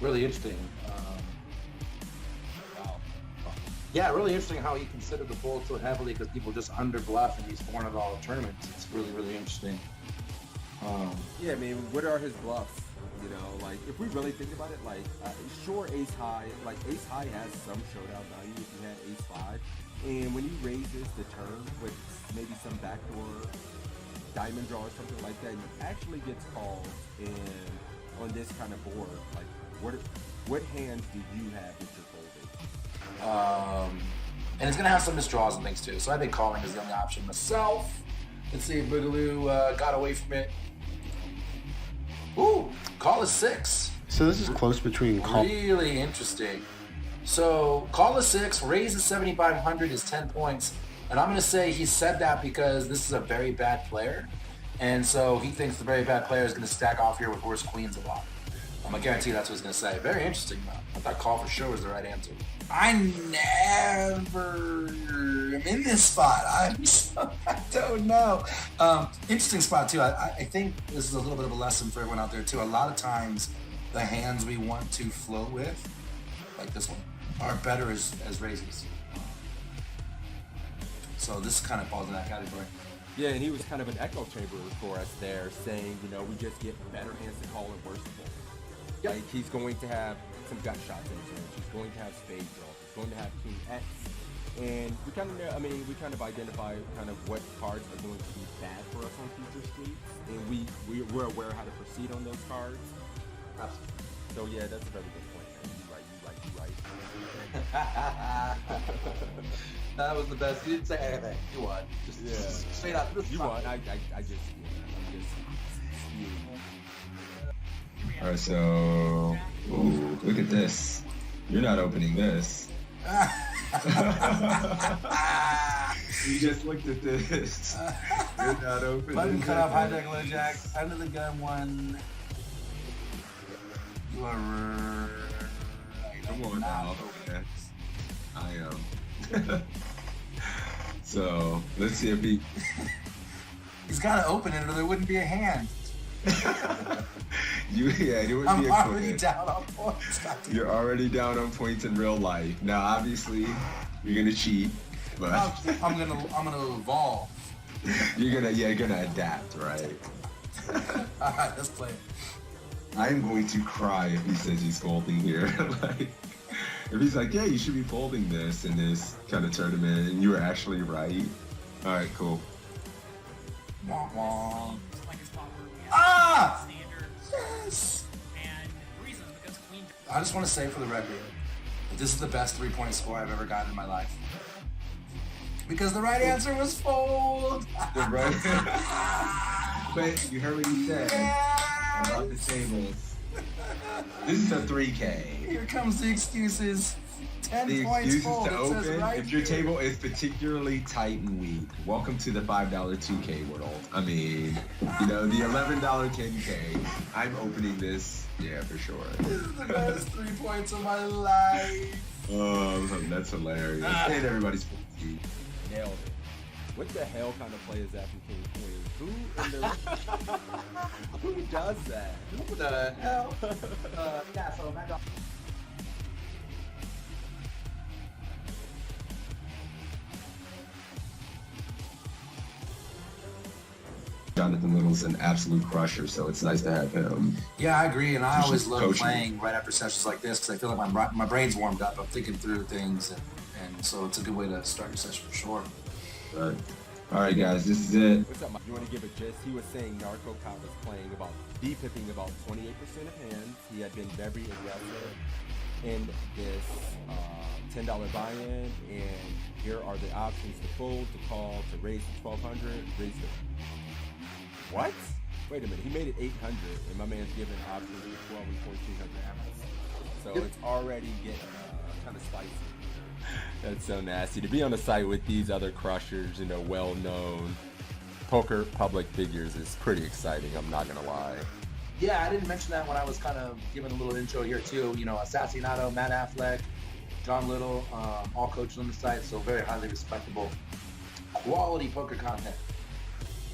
Really interesting. Wow. Yeah, really interesting how he considered the fold so heavily because people just under bluff in these $400 tournaments. It's really, really interesting. Yeah, I mean, what are his bluffs? You know, like if we really think about it, like sure, ace high, like ace high has some showdown value if you had ace five, and when he raises the turn with maybe some backdoor diamond draw or something like that, he actually gets called. And on this kind of board, like what hands do you have that you're folding? And it's going to have some misdraws and things too. So I think calling is the only option myself. Let's see if Boogaloo got away from it. Ooh, call is 6. So this is close between call. Really interesting. So call is 6, raise is 7,500 is 10 points. And I'm going to say he said that because this is a very bad player. And so he thinks the very bad player is going to stack off here with worse queens a lot. I'm going to guarantee that's what he's going to say. Very interesting, though. I thought call for sure was the right answer. I never am in this spot. I don't know. Interesting spot, too. I think this is a little bit of a lesson for everyone out there, too. A lot of times, the hands we want to float with, like this one, are better as raises. So this kind of falls in that category. Yeah, and he was kind of an echo chamber for us there, saying, you know, we just get better hands to call and worse to fold. Yep. Like he's going to have some gut shots in his range. He's going to have spade draw. He's going to have king X. And we kind of, I mean, we kind of identify kind of what cards are going to be bad for us on future streets, and we're aware how to proceed on those cards. Absolutely. So yeah, that's a very good point, man. You right. That was the best. You didn't say anything. You won. Just straight up. You won. I'm just All right, so ooh, look at this. You're not opening this. You just looked at this. You're not opening. Button cut off, hijack, low jack, under the gun one. You are right. Come on now. Okay. I am. So let's see if he. He's got to open it, or there wouldn't be a hand. It wouldn't I'm be a already quiz. down on points. You're already down on points in real life. Now, obviously, you're gonna cheat, but I'm gonna evolve. you're gonna adapt, right? All right, let's play it. I'm going to cry if he says he's folding here. Like, if he's like, yeah, you should be folding this in this kind of tournament, and you were actually right. All right, cool. Wah, wah. Like a spot where we have Ah! standard Yes! and the reason is because queen. I just want to say for the record that this is the best 3-point score I've ever gotten in my life. Because the right answer was fold. Right? But you heard what he said about the tables. This is a 3K. Here comes the excuses. 10 The points excuses fold. to It says open, right if your here. table is particularly tight and weak, welcome to the $5 2K world. I mean, you know, the $11 10K. I'm opening this, yeah, for sure. This is the best 3 points of my life. Oh, that's hilarious. And everybody's feet. nailed it. What the hell kind of play is that from King Queen? Who does that? Who the hell? Yeah, so Mad Dog. Jonathan Little's an absolute crusher, so it's nice to have him. Yeah, I agree, and I Just always love coaching. playing right after sessions like this because I feel like my brain's warmed up. I'm thinking through things, and so it's a good way to start your session for sure. But, all right, guys, this is it. What's up, Mike? You want to give a gist? He was saying Narco Cop was playing about D-pipping about 28% of hands. He had been very aggressive in this $10 buy-in, and here are the options to fold, to call, to raise to 1,200, raise to... What? Wait a minute, he made it 800, and my man's giving options to 12 and 1,400 apples. So it's already getting kind of spicy. That's so nasty. To be on the site with these other crushers, you know, well-known poker public figures is pretty exciting, I'm not gonna lie. Yeah, I didn't mention that when I was kind of giving a little intro here too. You know, Assassinato, Matt Affleck, John Little, all coaches on the site, so very highly respectable, quality poker content.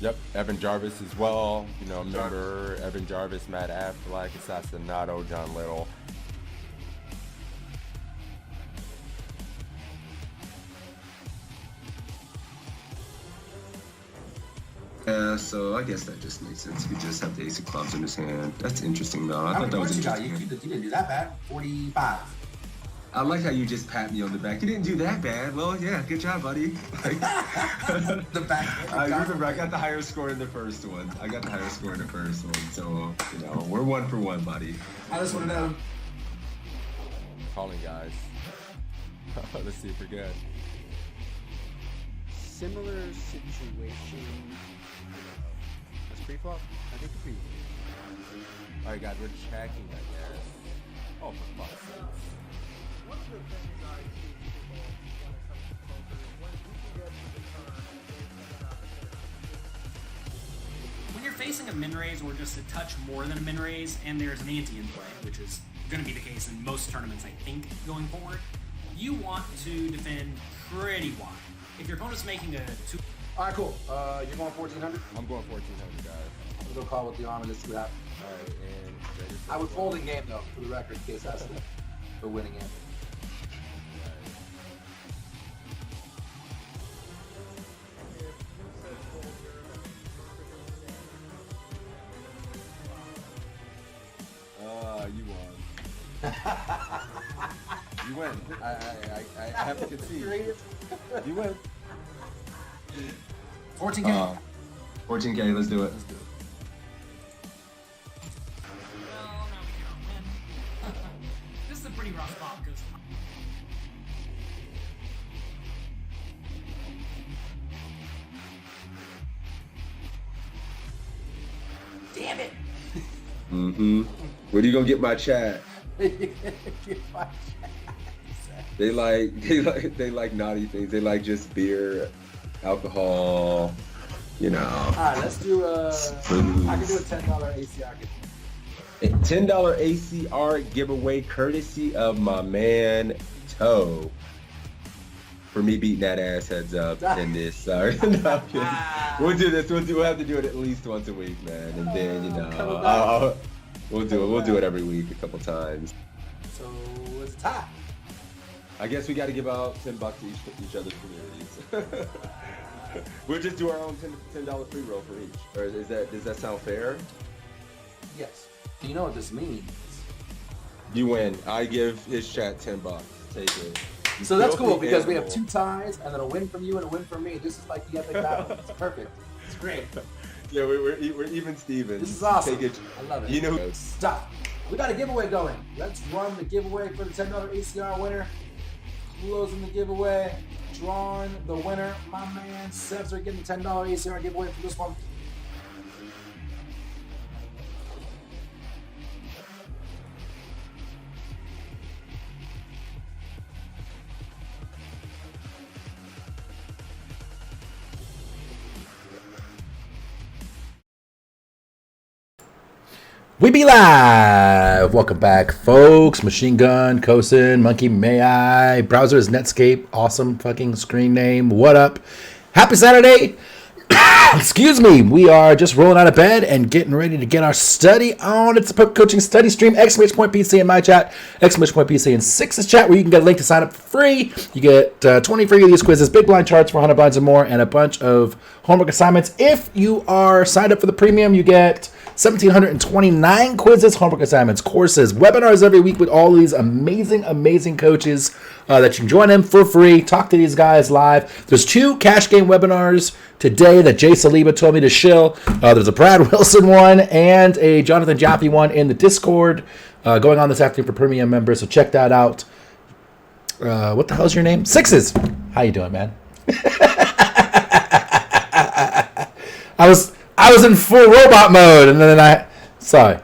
Yep, Evan Jarvis as well. You know, remember Evan Jarvis, Matt Affleck, Assassinato, John Little. Yeah, so I guess that just makes sense. He could just have the ace of clubs in his hand. That's interesting, though. I How thought many that was points you got? interesting. You didn't do that bad. 45. I like how you just pat me on the back. You didn't do that bad. Well, yeah, good job, buddy. Like, The back. I remember I got the higher score in the first one. So, you know, we're 1 for 1, buddy. I just want to know. Calling, guys. Let's see if we're good. Similar situation. That's pre-flop? I think pre. Alright, guys, we're checking, I guess. Oh, for fuck's sake. When you're facing a min raise or just a touch more than a min raise, and there's an ante in play, which is going to be the case in most tournaments, I think, going forward, you want to defend pretty wide. If your opponent's making a two. All right, cool. You're going 1,400. I'm going 1,400, guys. I'm gonna go call with the arm and just do that. Alright, and I would fold in game though, for the record, in case that's the winning it. You won. You win. I have to concede. You win. 14K. 14K, let's do it. Let's do it. Well, no, we can't win. This is a pretty rough spot because. Damn it! Mm-hmm. Where do you gonna get my chat? They like naughty things. They like just beer, alcohol, you know. All right, let's do I can do a $10 ACR. A $10 ACR giveaway courtesy of my man Toe. For me beating that ass heads up in this. Sorry. No, I'm kidding. We'll do this. We'll have to do it at least once a week, man. And then, you know, we'll do it. We'll do it every week a couple times. So it's a tie. I guess we got to give out $10 to each other's communities. We'll just do our own $10 free roll for each. Or does that sound fair? Yes. Do you know what this means? You win. I give his chat $10. Take it. So that's cool Filthy because we have animal. 2 ties and then a win from you and a win from me. This is like the epic battle. It's perfect. It's great. Yeah, we're even Stevens. This is awesome. Take it. I love it. You know, Stop. We got a giveaway going. Let's run the giveaway for the $10 ACR winner. Closing the giveaway. Drawing the winner. My man Sebs are getting the $10 ACR giveaway for this one. We be live. Welcome back, folks. Machine Gun, Kosin, Monkey May I. Browser is Netscape. Awesome fucking screen name. What up? Happy Saturday. Excuse me. We are just rolling out of bed and getting ready to get our study on. It's a poker coaching study stream. !PC in my chat. !PC in Six's chat, where you can get a link to sign up for free. You get 20 free of these quizzes, big blind charts for 100 blinds and more, and a bunch of homework assignments. If you are signed up for the premium, you get 1,729 quizzes, homework assignments, courses, webinars every week with all these amazing coaches that you can join in for free. Talk to these guys live. There's 2 cash game webinars today that Jay Saliba told me to shill. There's a Brad Wilson one and a Jonathan Jaffe one in the Discord going on this afternoon for premium members. So check that out. What the hell's your name? Sixes. How you doing, man? I was in full robot mode, and then sorry.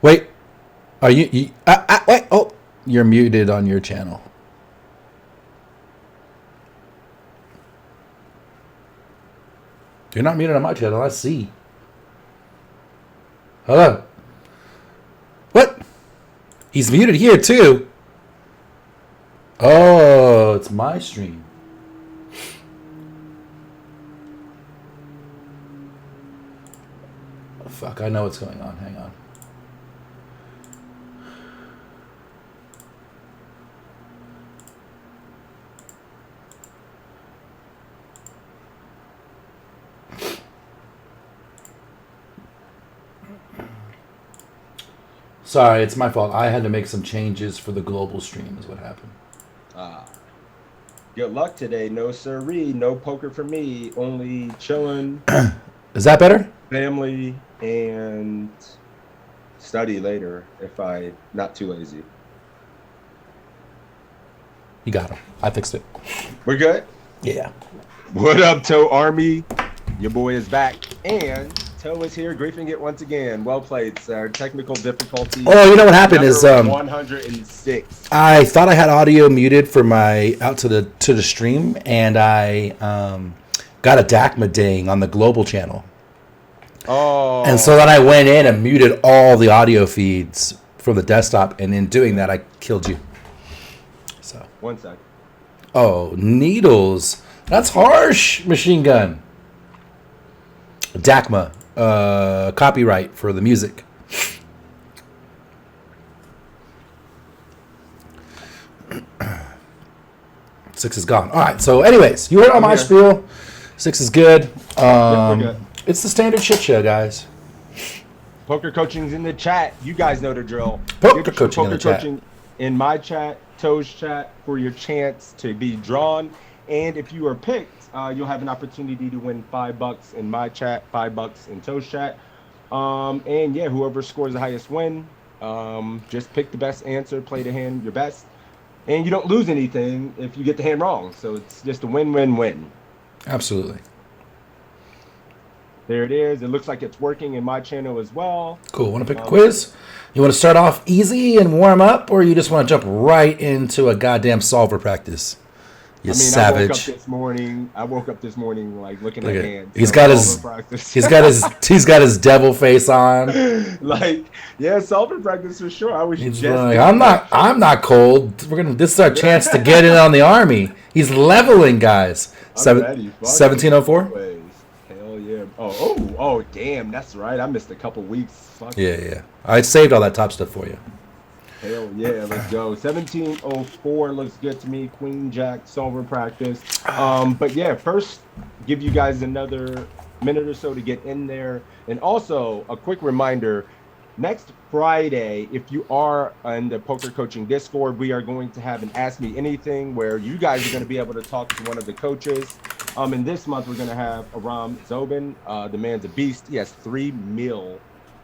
Wait, are you wait, oh, you're muted on your channel. You're not muted on my channel. I see. Hello. What? He's muted here too. Oh, it's my stream. Fuck, I know what's going on. Hang on. Sorry, it's my fault. I had to make some changes for the global stream is what happened. Good luck today. No siree. No poker for me. Only chilling. Is that better? Family and study later if I not too lazy. You got him. I fixed it. We're good? Yeah. What up, Toe Army? Your boy is back. And Toe is here, griefing it once again. Well played, sir. Technical difficulty. Oh, you know what happened is 106. I thought I had audio muted for my out to the stream, and I got a DACMA ding on the global channel. Oh. And so then I went in and muted all the audio feeds from the desktop, and in doing that, I killed you. So 1 sec. Oh, needles. That's harsh, machine gun. DACMA, copyright for the music. Six is gone. All right. So, anyways, you heard all my spiel. Six is good. We're good. It's the standard shit show, guys. Poker coaching's in the chat. You guys know the drill. Poker Get coaching in poker the chat. coaching in my chat, Toe's chat, for your chance to be drawn. And if you are picked, you'll have an opportunity to win $5 in my chat, $5 in Toe's chat. And yeah, whoever scores the highest win, just pick the best answer, play the hand your best. And you don't lose anything if you get the hand wrong. So it's just a win-win-win. Absolutely. There it is. It looks like it's working in my channel as well. Cool. Want to pick a quiz? You want to start off easy and warm up, or you just want to jump right into a goddamn solver practice? You savage. I woke up this morning like looking at hands. He's got his devil face on. Like, yeah, solver practice for sure. I was He's just like, I'm not cold. This is our chance to get in on the army. He's leveling, guys. I'm ready. 1704? Hell yeah. Oh, damn, that's right. I missed a couple weeks. Fuck. Yeah. I saved all that top stuff for you. Hell yeah, let's go. 1704 looks good to me. Queen Jack solver practice. But yeah, first give you guys another minute or so to get in there. And also a quick reminder, next Friday, if you are in the Poker Coaching Discord, we are going to have an Ask Me Anything where you guys are going to be able to talk to one of the coaches. And this month we're going to have Aram Zobin. The man's a beast. He has 3 mil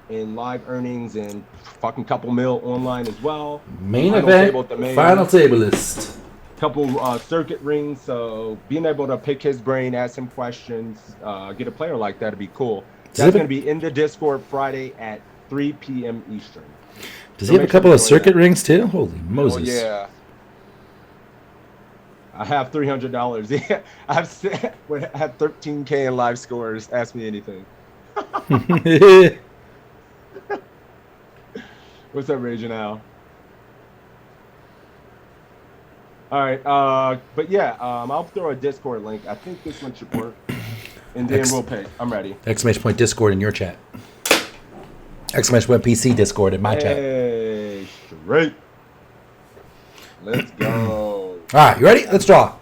in live earnings and fucking couple mil online as well. Main event, final table list. Couple circuit rings, so being able to pick his brain, ask him questions, get a player like that would be cool. That's going to be in the Discord Friday at 3 p.m. Eastern. Does he have a couple of circuit rings too? Holy Moses. Oh, yeah. I have $300. Yeah, I have 13K in live scores. Ask me anything. What's up, Raging Al? All right, but yeah, I'll throw a Discord link. I think this one should work, and then we'll pay. I'm ready. Exclamation point Discord in your chat. Exclamation point PC Discord in my chat. Hey, straight. Let's go. All right, you ready? Let's draw.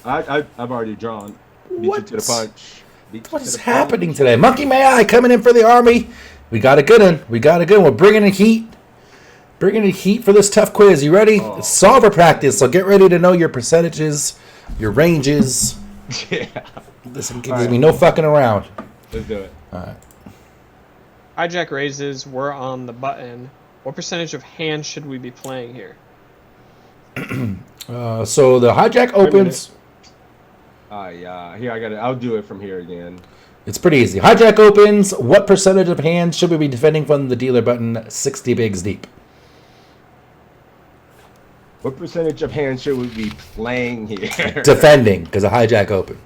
I've already drawn. Beat you to the punch. What is happening today? Monkey May I coming in for the army. We got a good one. We're bringing in heat. Bringing in heat for this tough quiz. You ready? It's solver practice, so get ready to know your percentages, your ranges. Yeah. This gives me no fucking around. Let's do it. All right. Hijack raises, we're on the button. What percentage of hands should we be playing here? So the hijack opens. Yeah. Here, I'll do it from here again. It's pretty easy. Hijack opens. What percentage of hands should we be defending from the dealer button 60 bigs deep? What percentage of hands should we be playing here? Defending, because a hijack open.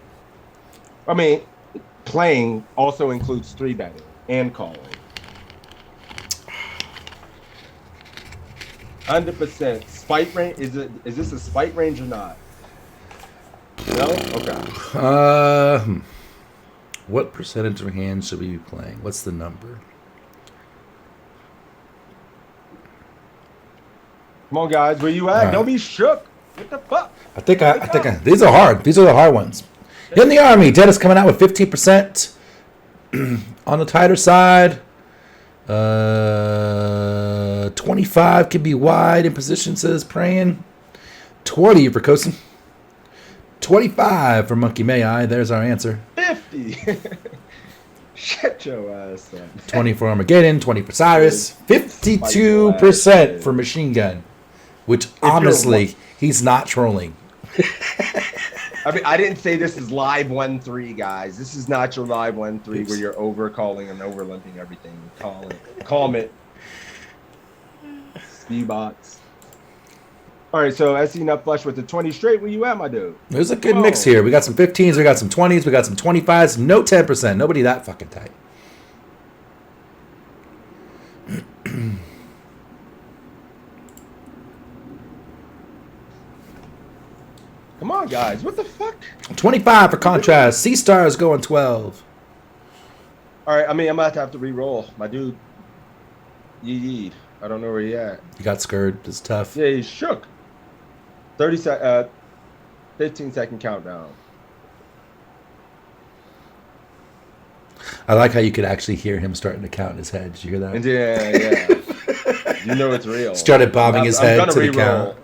I mean, playing also includes 3-betting and calling. 100%. Spite range, is this a spite range or not? No? Okay. What percentage of hands should we be playing? What's the number? Come on, guys. Where you at? right. Don't be shook. What the fuck? I think these are hard. These are the hard ones. In the Army, Dennis coming out with 15% on the tighter side. 25 can be wide in position, says Praying. 20 for Kosin. 25 for Monkey May I. There's our answer. 50. Shut your ass up. 20 for Armageddon. 20 for Cyrus. 52% for Machine Gun. Which, honestly, he's not trolling. I mean, I didn't say this is live 1-3, guys. This is not your live 1-3 where you're overcalling and overlimping everything. Calm it. Speedbox. All right, so SC Nut Flush with the 20 straight. Where you at, my dude? There's a good mix here. We got some 15s, we got some 20s, we got some 25s. No 10%. Nobody that fucking tight. Come on, guys. What the fuck? 25 for Contrast. C-Star is going 12. All right, I mean, I'm about to have to re-roll. My dude, Yee. I don't know where he at. He got scared. It's tough. Yeah, he's shook. 15-second countdown. I like how you could actually hear him starting to count in his head. Did you hear that? And yeah. You know it's real. Started bobbing his head to the re-roll. count.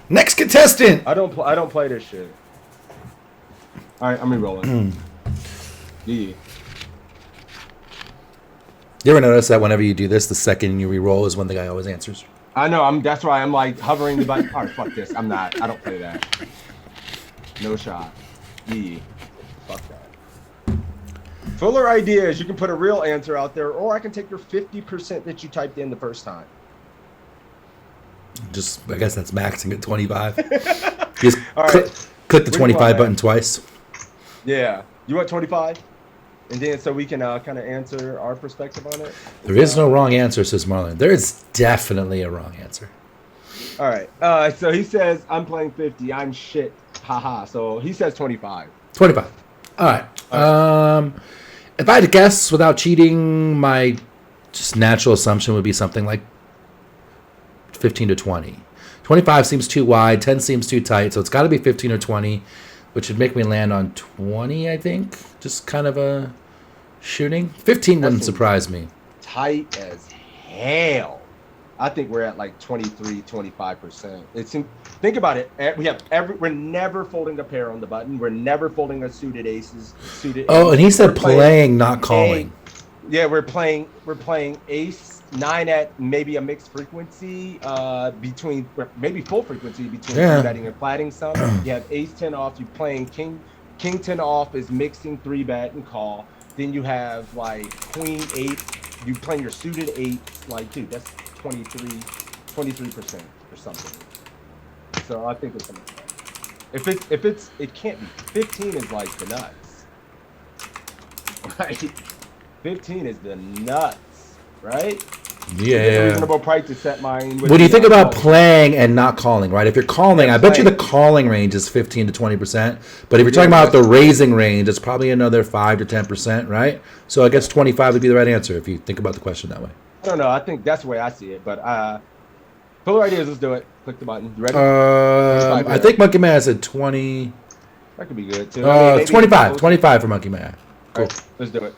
Next contestant. I don't play this shit. All right, I'm re-rolling. Yeah. You ever notice that whenever you do this, the second you re-roll is when the guy always answers? I know. That's why I'm like hovering the button. All right, fuck this. I'm not. I don't play that. No shot. Yeah. Fuck that. Fuller ideas. You can put a real answer out there, or I can take your 50% that you typed in the first time. Just, I guess that's maxing at 25. Just All right. click the 25 button twice. Yeah. You want 25? And then so we can kind of answer our perspective on it. There is no wrong answer, says Marlon. There is definitely a wrong answer. All right. So he says, I'm playing 50. I'm shit. Haha. So he says 25. 25. All right. If I had to guess without cheating, my just natural assumption would be something like 15 to 20. 25 seems too wide. 10 seems too tight. So it's got to be 15 or 20, which would make me land on 20, I think. Just kind of a shooting. 15 wouldn't surprise me. Tight as hell. I think we're at like 23, 25%. Think about it. We're never folding a pair on the button. We're never folding a suited aces. And he said playing, not calling. We're playing ace 9 at maybe a mixed frequency between maybe full frequency between betting and flatting some. You have ace 10 off. You playing king 10 off is mixing 3-bet and call. Then you have like queen 8. You playing your suited 8. Like, dude, that's 23% or something. So I think it's something like that. It can't be. 15 is like the nuts, right? 15 is the nuts, right? Yeah. Reasonable price to set mine. When you think about playing and not calling, right? If you're calling, I bet you the calling range is 15 to 20%. But if you're talking about the raising range, it's probably another 5 to 10%, right? So I guess 25 would be the right answer if you think about the question that way. I don't know. I think that's the way I see it. But full ideas. Let's do it. Click the button. You ready? I think Monkey Man said 20. That could be good too. 25. 25 for Monkey Man. Cool. Right, let's do it.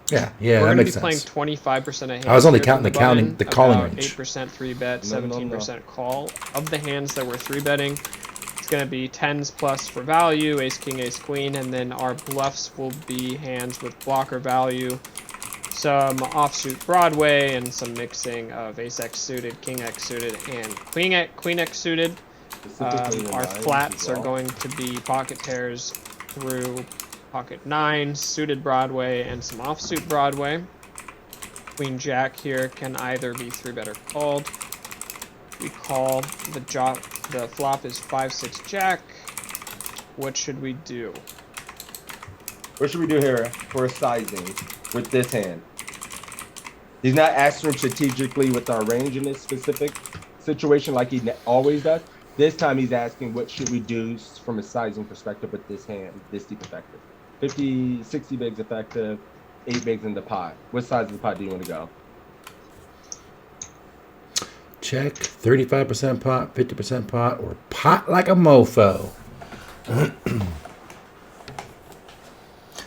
Yeah, We're that makes be sense. playing 25% of hands. I was only here counting from the calling about range. 8% 3-bet, 17% call. Of the hands that we're 3-betting, it's going to be 10s plus for value, ace, king, ace, queen, and then our bluffs will be hands with blocker value, some offsuit Broadway, and some mixing of ace x suited, king x suited, and queen x suited. Our flats are going to be pocket pairs through pocket 9, suited Broadway, and some offsuit Broadway. Queen Jack here can either be 3-bet or called. We call the flop is 5-6 Jack. What should we do? What should we do here for sizing with this hand? He's not asking strategically with our range in this specific situation like he always does. This time he's asking what should we do from a sizing perspective with this hand, this deep effective. 50, 60 bigs effective, 8 bigs in the pot. What size of the pot do you want to go? Check 35% pot, 50% pot, or pot like a mofo.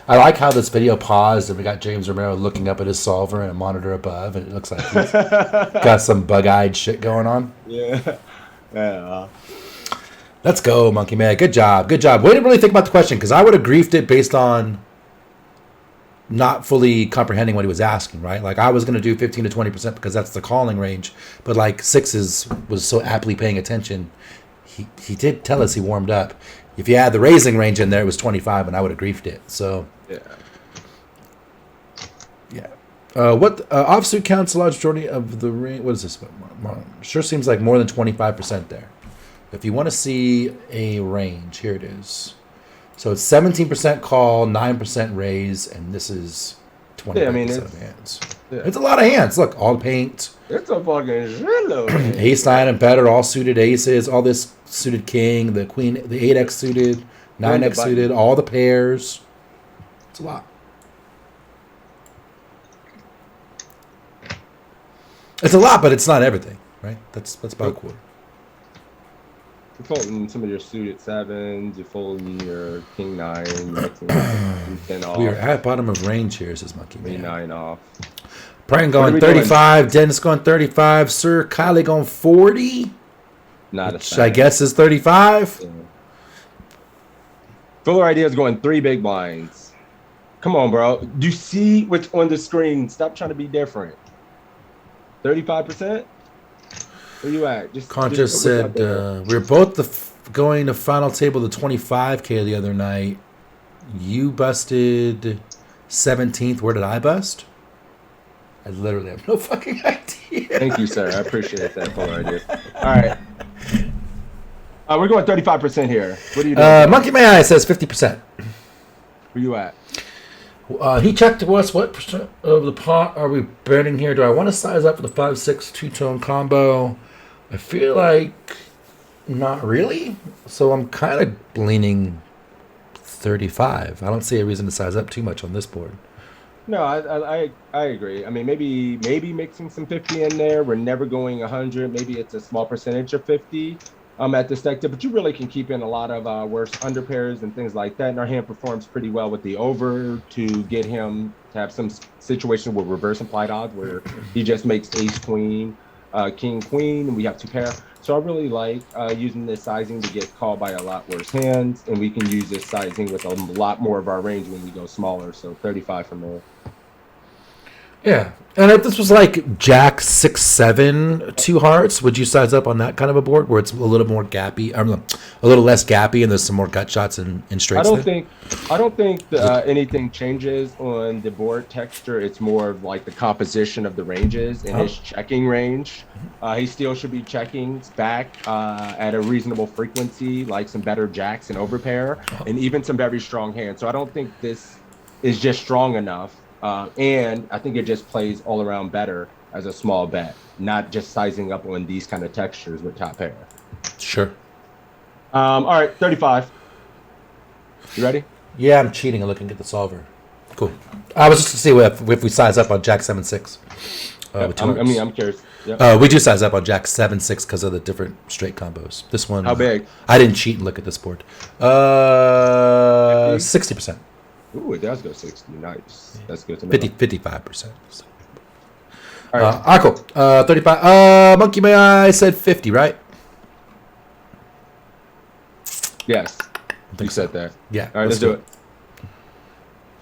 I like how this video paused and we got James Romero looking up at his solver and a monitor above, and it looks like he's got some bug-eyed shit going on. Yeah. Yeah. Let's go, Monkey Man. Good job. Good job. Way to really think about the question, because I would have griefed it based on not fully comprehending what he was asking, right? Like, I was going to do 15 to 20% because that's the calling range. But, like, Sixes was so aptly paying attention. He did tell us he warmed up. If you add the raising range in there, it was 25, and I would have griefed it. So, yeah. What offsuit counts a large majority of the range? What is this? Sure seems like more than 25% there. If you want to see a range, here it is. So it's 17% call, 9% raise, and this is 25% of hands. Yeah. It's a lot of hands. Look, all paint. It's a fucking hello. Ace 9 and better, all suited aces, all this suited king, the queen, the 8x suited, 9x suited, all the pairs. It's a lot. It's a lot, but it's not everything, right? That's about a quarter. You're folding some of your suited sevens. You're folding your king 9, mixing 10 off. We are at bottom of range here, says Monkey Man. 9 off. Brian going 35. Dennis going 35. Sir Kylie going 40. Not which I guess is 35. Yeah. Fuller Idea is going 3 big blinds. Come on, bro. Do you see what's on the screen? Stop trying to be different. 35%? Where you at? Conscious said we were both going to final table to 25K the other night. You busted 17th. Where did I bust? I literally have no fucking idea. Thank you, sir. I appreciate that Fuller Idea. All right. We're going 35% here. What are you doing? Monkey Man says 50%. Where you at? He checked to us what percent of the pot are we betting here. Do I want to size up for the 5-6 two-tone combo? I feel like not really. So I'm kind of leaning 35. I don't see a reason to size up too much on this board. No, I agree. I mean, maybe mixing some 50 in there. We're never going 100. Maybe it's a small percentage of 50 at the stack tip, but you really can keep in a lot of worse under pairs and things like that. And our hand performs pretty well with the over to get him to have some situation with reverse implied odds where he just makes ace queen, king queen, and we have 2 pair. So I really like using this sizing to get called by a lot worse hands, and we can use this sizing with a lot more of our range when we go smaller. So 35 from there. Yeah, and if this was like Jack 6-7 2 hearts, would you size up on that kind of a board where it's a little more gappy, a little less gappy, and there's some more gut shots and straights? I don't think anything changes on the board texture. It's more of like the composition of the ranges and his checking range. He still should be checking back at a reasonable frequency, like some better jacks and overpair, and even some very strong hands. So I don't think this is just strong enough. And I think it just plays all around better as a small bet, not just sizing up on these kind of textures with top pair. Sure. All right, 35. You ready? Yeah, I'm cheating and looking at the solver. Cool. I was just to see if we size up on Jack 7-6. I'm curious. Yep. We do size up on Jack 7-6 because of the different straight combos. This one. How big? I didn't cheat and look at this board. 60%. Ooh, it does go 60. Nice. That's good to know. 55%. So. All right. Cool. 35. Monkey May I said 50, right? Yes. You said that. Yeah. All right, let's do it.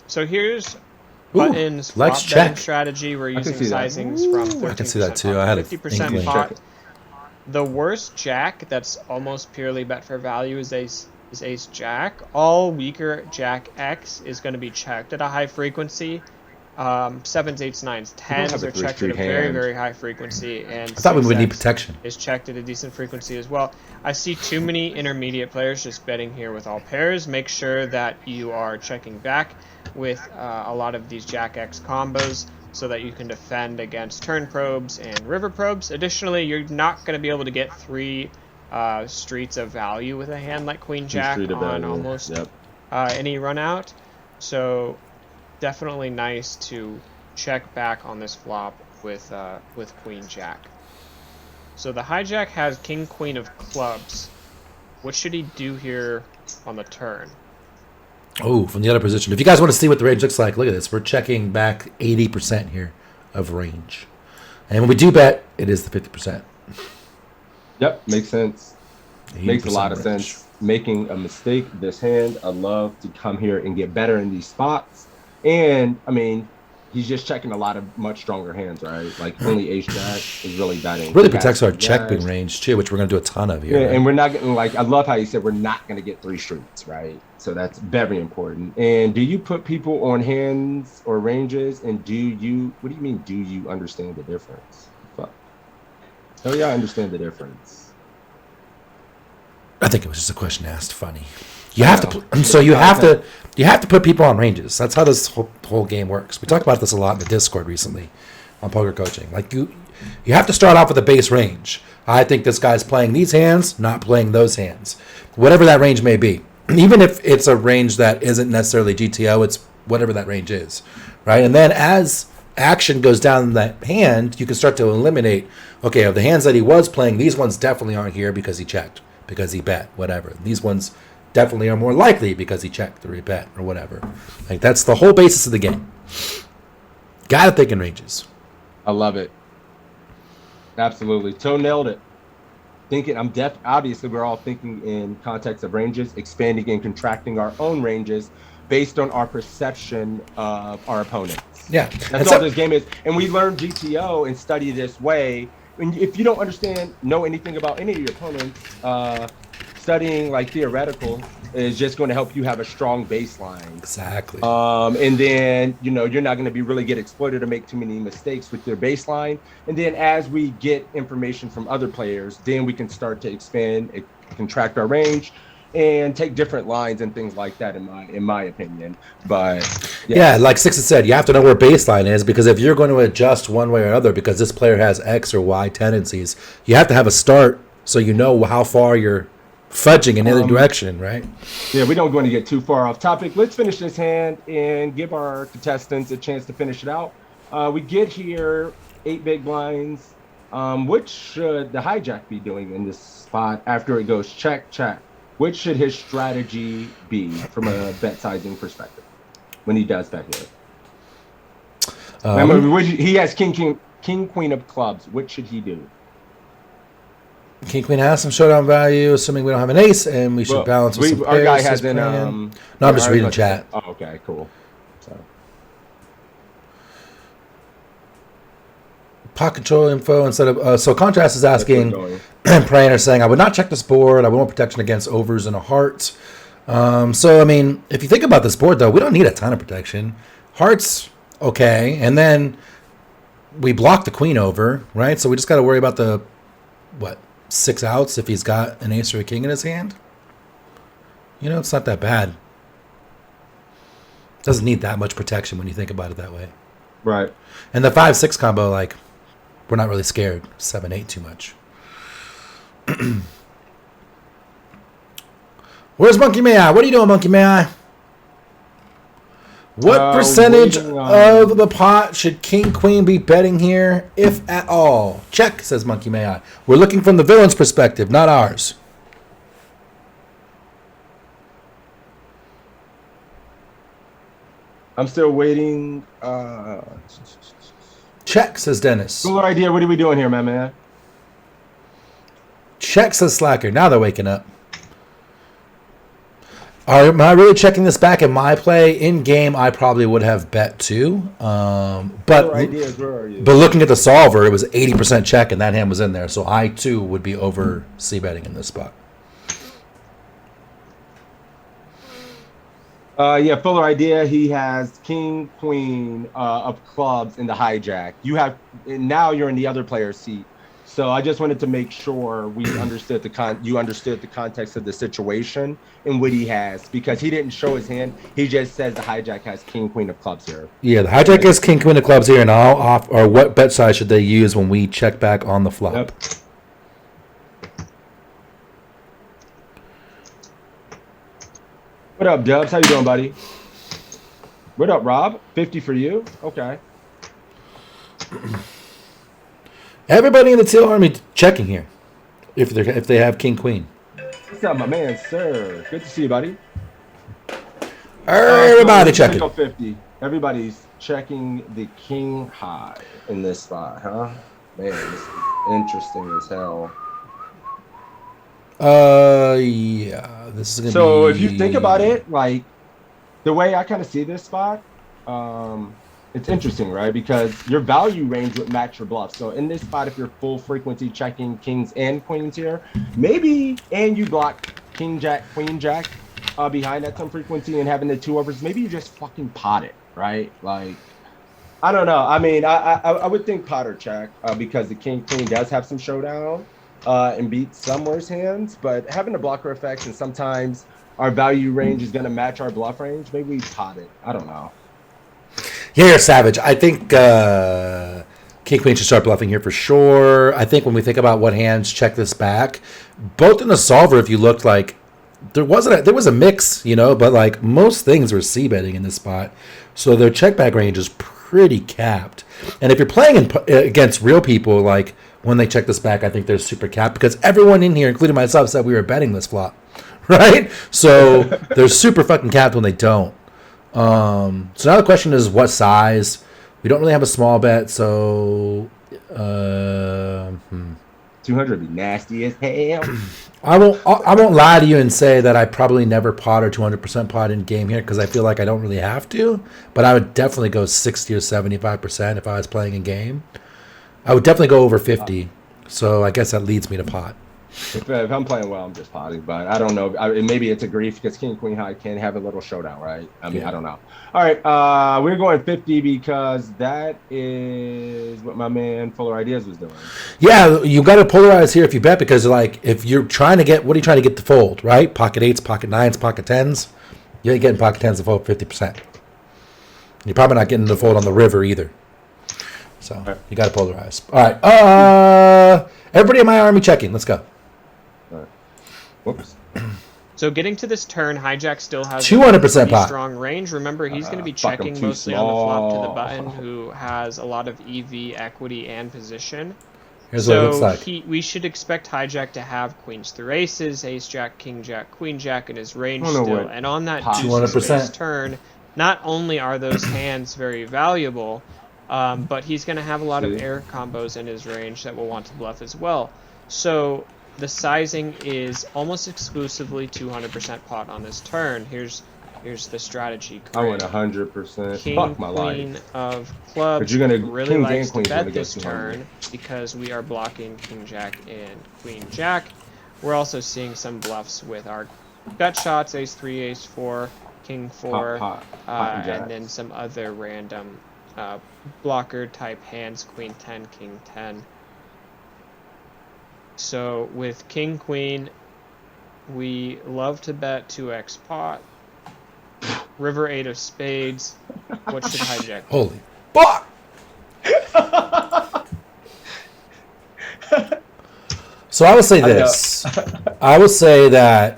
So here's Button's let's flop betting check. strategy. We're using sizings from 13% I can see that too. I had a 50% pot. The worst jack that's almost purely bet for value is ace jack. All weaker jack X is going to be checked at a high frequency. 7s, 8s, 9s, 10s are checked at a very, very high frequency, and I thought we would need protection. Is checked at a decent frequency as well. I see too many intermediate players just betting here with all pairs. Make sure that you are checking back with a lot of these jack X combos so that you can defend against turn probes and river probes. Additionally, you're not going to be able to get 3 streets of value with a hand like Queen Jack on almost any run out. So definitely nice to check back on this flop with Queen Jack. So the hijack has King Queen of clubs. What should he do here on the turn? Oh, from the other position. If you guys want to see what the range looks like, look at this. We're checking back 80% here of range. And when we do bet, it is the 50%. Yep, makes sense. Makes a lot of range. sense. Making a mistake this hand. I love to come here and get better in these spots. And, I mean, he's just checking a lot of much stronger hands, right? Like, only ace-jack is really betting. Really protects our check-big range, too, which we're going to do a ton of here. Yeah, right? and we're not getting, like, I love how you said we're not going to get 3 streets, right? So that's very important. And do you put people on hands or ranges? And what do you mean, do you understand the difference? Fuck. Oh, yeah, I understand the difference. I think it was just a question asked funny. You have to, so you have to put people on ranges. That's how this whole game works. We talked about this a lot in the Discord recently on poker coaching. Like you have to start off with a base range. I think this guy's playing these hands, not playing those hands, whatever that range may be. Even if it's a range that isn't necessarily GTO, it's whatever that range is, right? And then as action goes down that hand, you can start to eliminate. Okay, of the hands that he was playing, these ones definitely aren't here because he checked, because he bet, whatever. These ones definitely are more likely because he checked or he bet or whatever. Like that's the whole basis of the game. Gotta think in ranges. I love it. Absolutely. Toe nailed it. Thinking, obviously we're all thinking in context of ranges, expanding and contracting our own ranges based on our perception of our opponents. Yeah. That's all this game is. And we learn GTO and study this way. If you don't know anything about any of your opponents, studying like theoretical is just going to help you have a strong baseline. Exactly. And then, you're not going to be really get exploited or make too many mistakes with your baseline. And then as we get information from other players, then we can start to expand, contract our range, and take different lines and things like that, in my opinion. But yeah, like Six has said, you have to know where baseline is, because if you're going to adjust one way or another because this player has X or Y tendencies, you have to have a start so you know how far you're fudging in either direction, right? Yeah, we don't want to get too far off topic. Let's finish this hand and give our contestants a chance to finish it out. We get here 8 big blinds. What should the hijack be doing in this spot after it goes check, check? What should his strategy be from a bet sizing perspective when he does bet here? Remember, he has king, queen of clubs. What should he do? King Queen has some showdown value, assuming we don't have an ace, and we should balance with some our guy pairs. has an. No, I'm just reading chat. Oh, okay, cool. So. Pot control info instead of so contrast is asking and praying are saying I would not check this board. I would want protection against overs and a heart. So I mean, if you think about this board though, we don't need a ton of protection. Hearts okay, and then we block the queen over, right? So we just got to worry about the 6 outs if he's got an ace or a king in his hand. It's not that bad. Doesn't need that much protection when you think about it that way. Right. And the 5-6 combo, like, we're not really scared 7-8 too much. Where's Monkey May I? What are you doing, Monkey May I? What percentage of the pot should King Queen be betting here, if at all? Check, says Monkey May I. We're looking from the villain's perspective, not ours. I'm still waiting. Check, says Dennis. Cool idea. What are we doing here, my man? Check, says Slacker. Now they're waking up. Am I really checking this back in my play? In game, I probably would have bet too. But looking at the solver, it was 80% check, and that hand was in there. So I too would be over c-betting in this spot. Yeah, fuller idea. He has king, queen of clubs in the hijack. Now you're in the other player's seat. So I just wanted to make sure we understood you understood the context of the situation and what he has, because he didn't show his hand. He just says the hijack has king, queen of clubs here. Yeah, the hijack has king, queen of clubs here, and what bet size should they use when we check back on the flop? Yep. What up, Dubs? How you doing, buddy? What up, Rob? 50 for you? Okay. Everybody in the Teal Army checking here. If they have King Queen. What's up, my man, sir? Good to see you, buddy. Everybody So checking. 50. Everybody's checking the king high in this spot, huh? Man, this is interesting as hell. Yeah. This is gonna be. So if you think about it, like the way I kind of see this spot, it's interesting, right? Because your value range would match your bluff. So in this spot, if you're full frequency checking kings and queens here, maybe, and you block king jack, queen jack behind at some frequency and having the 2 overs, maybe you just fucking pot it, right? Like, I don't know. I mean, I would think pot or check because the king queen does have some showdown and beat somewhere's hands, but having a blocker effect and sometimes our value range is going to match our bluff range, maybe we pot it. I don't know. Yeah, you're savage. I think King Queen should start bluffing here for sure. I think when we think about what hands check this back, both in the solver, if you looked like there was a mix, but like most things were c betting in this spot, so their check back range is pretty capped. And if you're playing against real people, like when they check this back, I think they're super capped because everyone in here, including myself, said we were betting this flop, right? So they're super fucking capped when they don't. So now the question is what size. We don't really have a small bet, so 200 would be nasty as hell. I won't lie to you and say that I probably never pot or 200% pot in game here because I feel like I don't really have to, but I would definitely go 60 or 75% if I was playing in game. I would definitely go over 50, so I guess that leads me to pot. If I'm playing well, I'm just potting, but I don't know. Maybe it's a grief because king queen high can have a little showdown, right? I mean, yeah. I don't know. All right, we're going 50 because that is what my man Fuller Ideas was doing. Yeah, you got to polarize here if you bet because like if you're trying to get, what are you trying to get to fold, right? Pocket 8s, pocket 9s, pocket 10s. You ain't getting pocket 10s to fold 50%. You're probably not getting the fold on the river either. So right. You got to polarize. All right, everybody in my army checking. Let's go. Whoops. So getting to this turn, Hijack still has 200% pot. Strong range. Remember, he's going to be checking mostly on the flop to the button, who has a lot of EV equity and position. Here's what it looks like. We should expect Hijack to have queens through aces, ace jack, king jack, queen jack in his range still. And on that 200% turn, not only are those hands very valuable, but he's going to have a lot of air combos in his range that will want to bluff as well. So the sizing is almost exclusively 200% pot on this turn. Here's the strategy. I went 100%. King, Fuck my queen life. of clubs really likes to bet this turn because we are blocking king jack and queen jack. We're also seeing some bluffs with our gut shots, ace 3, ace 4, king 4, and then some other random blocker type hands, queen 10, king 10. So with king queen, we love to bet 2x pot. River 8 of spades. What should Hijack? Holy fuck! So I will say this. I will say that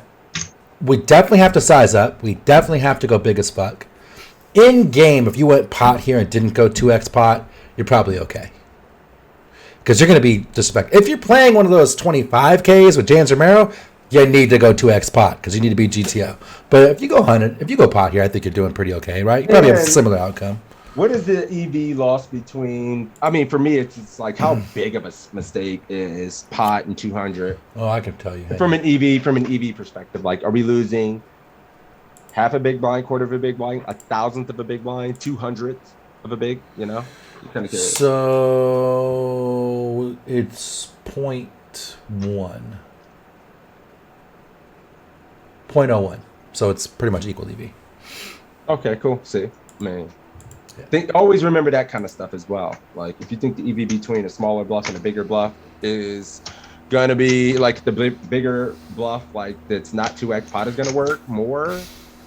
we definitely have to size up. We definitely have to go big as fuck. In game, if you went pot here and didn't go 2x pot, you're probably okay. Because you're going to be disrespectful. If you're playing one of those 25Ks with Jans Romero, you need to go 2x pot because you need to be GTO. But if you go 100, if you go pot here, I think you're doing pretty okay, right? You probably have a similar outcome. What is the EV loss between? I mean, for me, it's like how big of a mistake is pot and 200. Oh, I can tell you. From an EV perspective, like, are we losing half a big blind, quarter of a big blind, 1,000th of a big blind, 200th of a big? You know, you kind of care. So it's 0.1. 0.01. So it's pretty much equal EV. Okay, cool. See, man. Always remember that kind of stuff as well. Like, if you think the EV between a smaller bluff and a bigger bluff is going to be like the bigger bluff, like that's not 2x pot is going to work more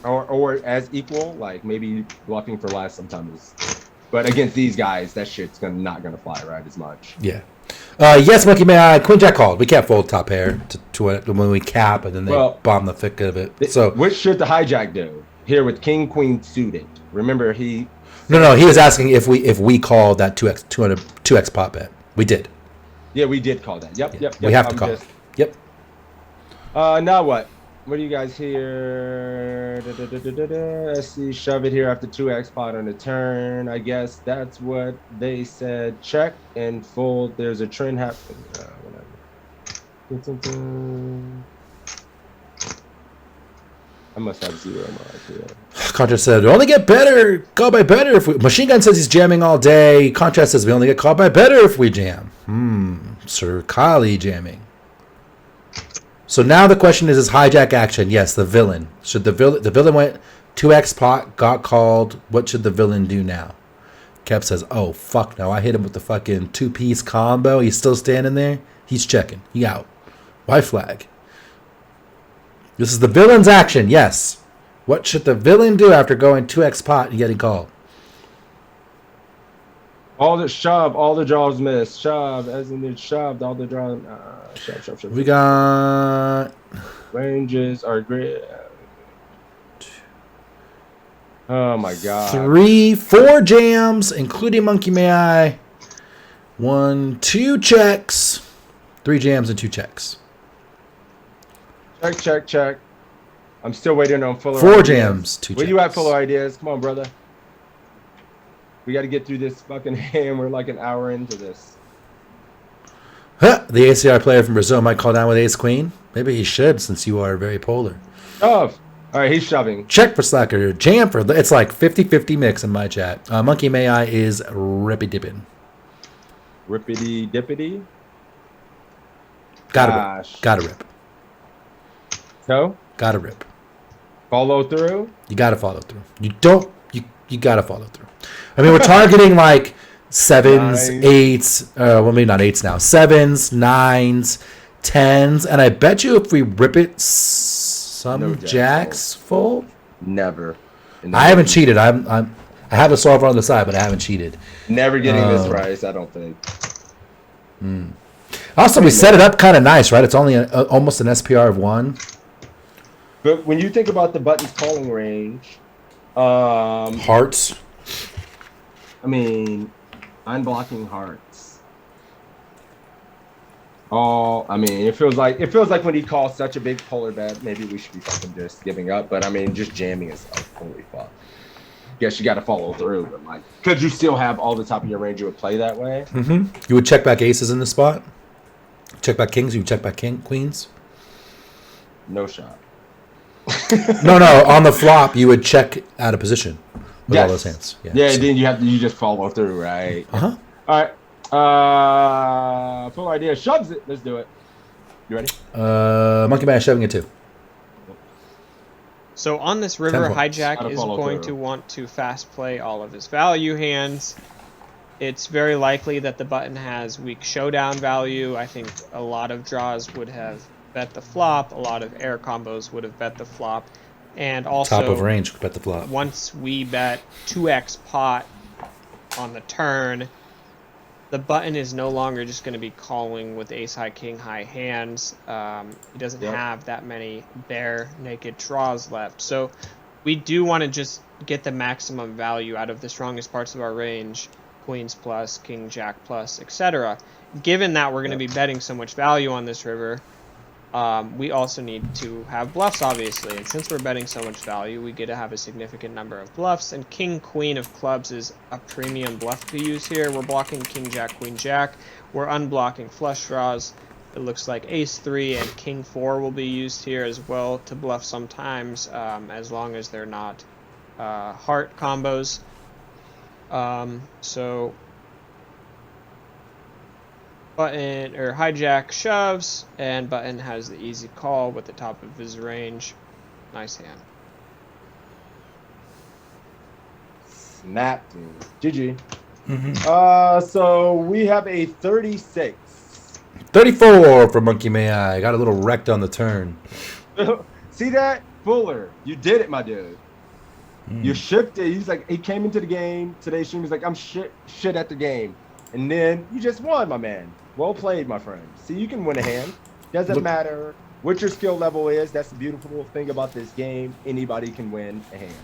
or as equal, like maybe bluffing for less sometimes. But against these guys, that shit's not going to fly right as much. Yeah. Yes, Monkey Man. Queen Jack called. We can't fold top pair to it when we cap, and then they bomb the thick of it. So what should the hijack do? here with King Queen suited. Remember he. No. He was asking if we called that 2x pot bet. We did. Yeah, we did call that. Yep. We have to call. Yep. Now what? What do you guys hear? Let's see. Shove it here after 2x pot on the turn. I guess that's what they said. Check and fold. There's a trend happening. I must have zero more. Contrast said, we only get better, called by better if we... Machine Gun says he's jamming all day. Contrast says we only get called by better if we jam. Sir Kali jamming. So now the question is hijack action? Yes, the villain. Should the villain went 2x pot, got called. What should the villain do now? Kev says, oh, fuck no. I hit him with the fucking 2-piece combo. He's still standing there. He's checking. He out. White flag. This is the villain's action, yes. What should the villain do after going 2x pot and getting called? All the draws missed. Shove, as in it's shoved, all the draws. Shove. We got... Ranges are great. Oh my god. 4 jams, including Monkey May I. 1, 2 checks. 3 jams and 2 checks. Check. I'm still waiting on Fuller. 4 ideas. jams, 2 checks. Where you at, Fuller ideas? Come on, brother. We got to get through this fucking hand. We're like an hour into this. Huh, the ACR player from Brazil might call down with ace queen. Maybe he should, since you are very polar. Shove. All right, he's shoving. Check for slacker. Jam for... It's like 50-50 mix in my chat. Monkey May I is rippy dipping. Rippity dippity. Gotta rip. So? Gotta rip. Follow through? You gotta follow through. You gotta follow through. I mean, we're targeting like 7s, 8s, well, maybe not 8s now. 7s, 9s, 10s, and I bet you if we rip it, some jacks fold. Never. I haven't cheated. I have a solver on the side, but I haven't cheated. Never getting this price, I don't think. Also, we set it up kind of nice, right? It's only almost an SPR of 1. But when you think about the button's calling range, hearts. I mean, unblocking hearts. Oh, I mean, it feels like when he calls such a big polar bet, maybe we should be fucking just giving up. But I mean, just jamming is like, holy fuck. Guess you got to follow through, but like, could you still have all the top of your range you would play that way? You would check back aces in this spot. Check back kings. You would check back queens. No shot. No. On the flop, you would check out of position with all those hands. Yeah. So. Then you just follow through, right? All right. Full idea. Shoves it. Let's do it. You ready? Monkey Man shoving it too. So on this river, Hijack is going to want to fast play all of his value hands. It's very likely that the button has weak showdown value. I think a lot of draws would have bet the flop. A lot of air combos would have bet the flop. And also, top of range, bet the flop. Once we bet 2x pot on the turn, the button is no longer just going to be calling with ace high, king high hands. He doesn't have that many bare naked draws left. So we do want to just get the maximum value out of the strongest parts of our range, queens plus, king jack plus, etc. Given that we're going to be betting so much value on this river, we also need to have bluffs, obviously. And since we're betting so much value, we get to have a significant number of bluffs. And king, queen of clubs is a premium bluff to use here. We're blocking king, jack, queen, jack. We're unblocking flush draws. It looks like ace 3 and king 4 will be used here as well to bluff sometimes, as long as they're not heart combos. So button or hijack shoves, and button has the easy call with the top of his range. Nice hand. Snap. GG. So we have a 36. 34 for Monkey May I. Got a little wrecked on the turn. See that? Fuller. You did it, my dude. You shifted. He's like, he came into the game today. He was like, I'm shit at the game. And then you just won, my man. Well played, my friend. See, you can win a hand. Doesn't matter what your skill level is. That's the beautiful thing about this game. Anybody can win a hand.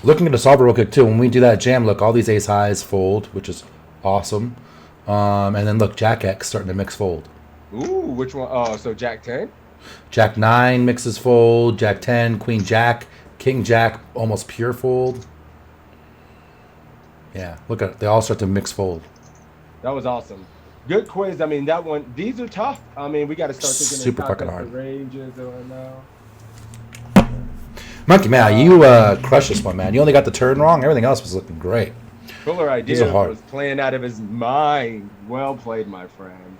Looking at the solver real quick too. When we do that jam, look, all these ace highs fold, which is awesome. And then look, Jack X starting to mix fold. Ooh, which one? Oh, so Jack 10? Jack 9 mixes fold. Jack 10, Queen Jack, King Jack, almost pure fold. Yeah, look at it. They all start to mix fold. That was awesome. Good quiz. I mean, that one. These are tough. I mean, we got to start thinking Super fucking hard. The ranges now. Monkey Man, you crushed this one, man. You only got the turn wrong. Everything else was looking great. Fuller These are Idea hard. was playing out of his mind. Well played, my friend.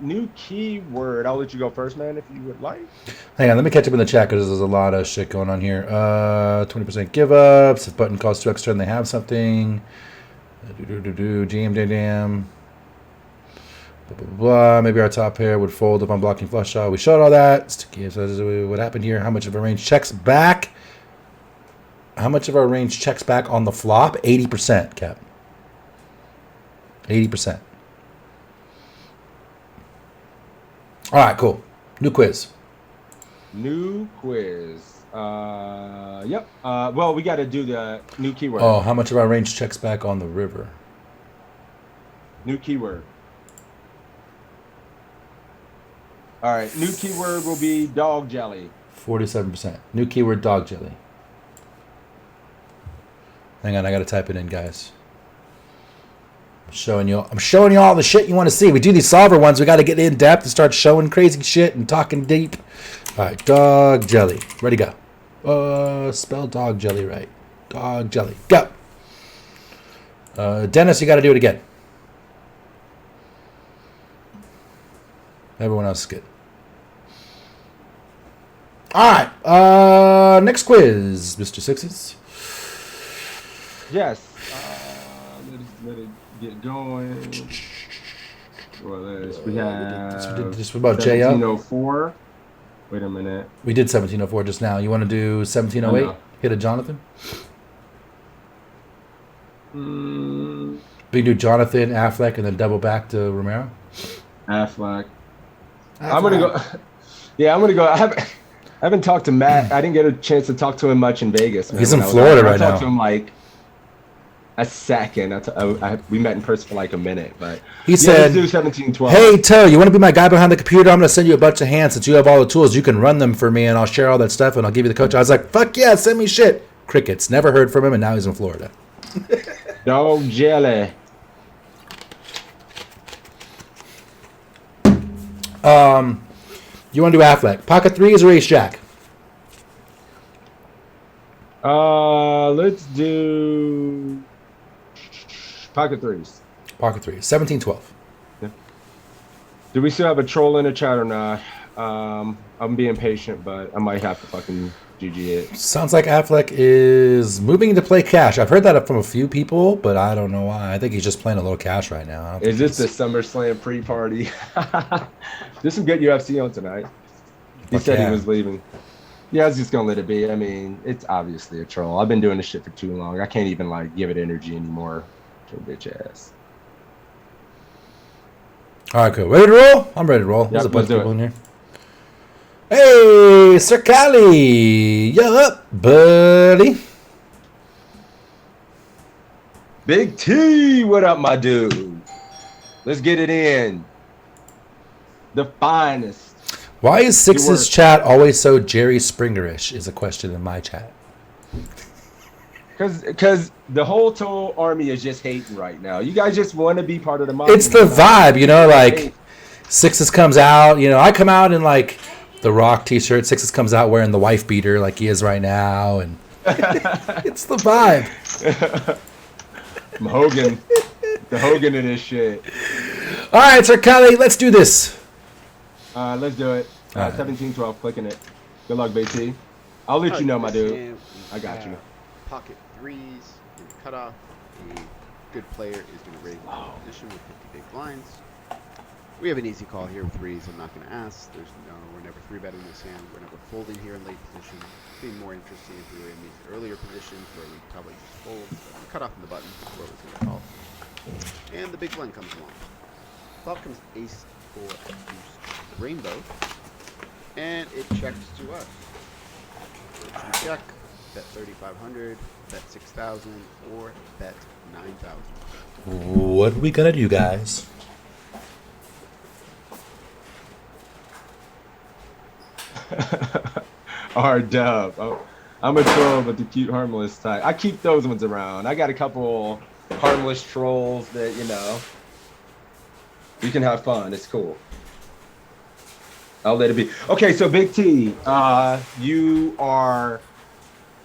New keyword. I'll let you go first, man, if you would like. Hang on, let me catch up in the chat because there's a lot of shit going on here. 20% give ups. If button costs 2 extra and they have something. Jam. Blah, blah, blah. Maybe our top pair would fold if I'm blocking flush draw. We showed all that. So what happened here? How much of our range checks back? How much of our range checks back on the flop? 80%, Cap. 80%. All right, cool. New quiz. New quiz. Yep. Well, we got to do the new keyword. Oh, how much of our range checks back on the river? New keyword. All right. New keyword will be dog jelly. 47%. New keyword, dog jelly. Hang on, I gotta type it in, guys. I'm showing you all the shit you want to see. We do these solver ones. We got to get in depth and start showing crazy shit and talking deep. All right, dog jelly. Ready, go. Spell dog jelly right. Dog jelly. Go. Dennis, you got to do it again. Everyone else is good. All right. Next quiz, Mr. Sixes. Yes. Let it get going. Well, we have Just about J.O. 1704. Wait a minute. We did 1704 just now. You want to do 1708? No. Hit a Jonathan? We do Jonathan, Affleck, and then double back to Romero? Affleck. I'm gonna go. Yeah, I'm gonna go. I haven't talked to Matt. I didn't get a chance to talk to him much in Vegas. Man, He's in Florida right now. I talked to him like a second. We met in person for like a minute, but he said, let's do 1712. Hey, Toe, you want to be my guy behind the computer? I'm going to send you a bunch of hands since you have all the tools. You can run them for me, and I'll share all that stuff, and I'll give you the coach. I was like, fuck yeah, send me shit. Crickets. Never heard from him, and now he's in Florida. Dog jelly. You want to do Affleck. Pocket threes or ace jack? Let's do pocket threes. Pocket threes. 1712. Yeah. Do we still have a troll in the chat or not? I'm being patient, but I might have to fucking GG it. Sounds like Affleck is moving to play cash. I've heard that from a few people, but I don't know why. I think he's just playing a little cash right now. Is this the SummerSlam pre-party? There's some good UFC on tonight. He said he was leaving. Yeah, I was just gonna let it be. I mean, it's obviously a troll. I've been doing this shit for too long. I can't even like give it energy anymore. Your bitch ass. All right, cool. Ready to roll? I'm ready to roll. There's a Yep, bunch let's of do people it. in here. Hey, Sir Cali. Yo up, buddy. Big T, what up, my dude? Let's get it in. The finest. Why is Six's chat always so Jerry Springer-ish is a question in my chat. Because the whole Toe army is just hating right now. You guys just want to be part of the mob. It's the vibe, you know, like Sixes comes out, you know, I come out in like the Rock t-shirt. Sixes comes out wearing the wife beater like he is right now, and it's the vibe. I'm Hogan. The Hogan in this shit. All right, Sir Kelly, let's do this. Let's do it. 1712, clicking it. Good luck, BT. I'll let you know, my dude. I got you. Pocket threes in the cutoff. A good player is going to raise the position with 50 big blinds. We have an easy call here with threes. I'm not going to ask. We're never three betting this hand. We're never folding here in late position. It'd be more interesting if we were in these earlier positions where we probably just fold. But cut off in the button. That's where we're going to call. And the big blind comes along. Flop comes ace, four, deuce, rainbow. And it checks to us. We check, bet 3,500, bet 6,000, or bet 9,000. What are we gonna do, guys? R-Dub. Oh, I'm a troll, but the cute harmless type. I keep those ones around. I got a couple harmless trolls that, you know, we can have fun. It's cool. I'll let it be. Okay, so Big T, you are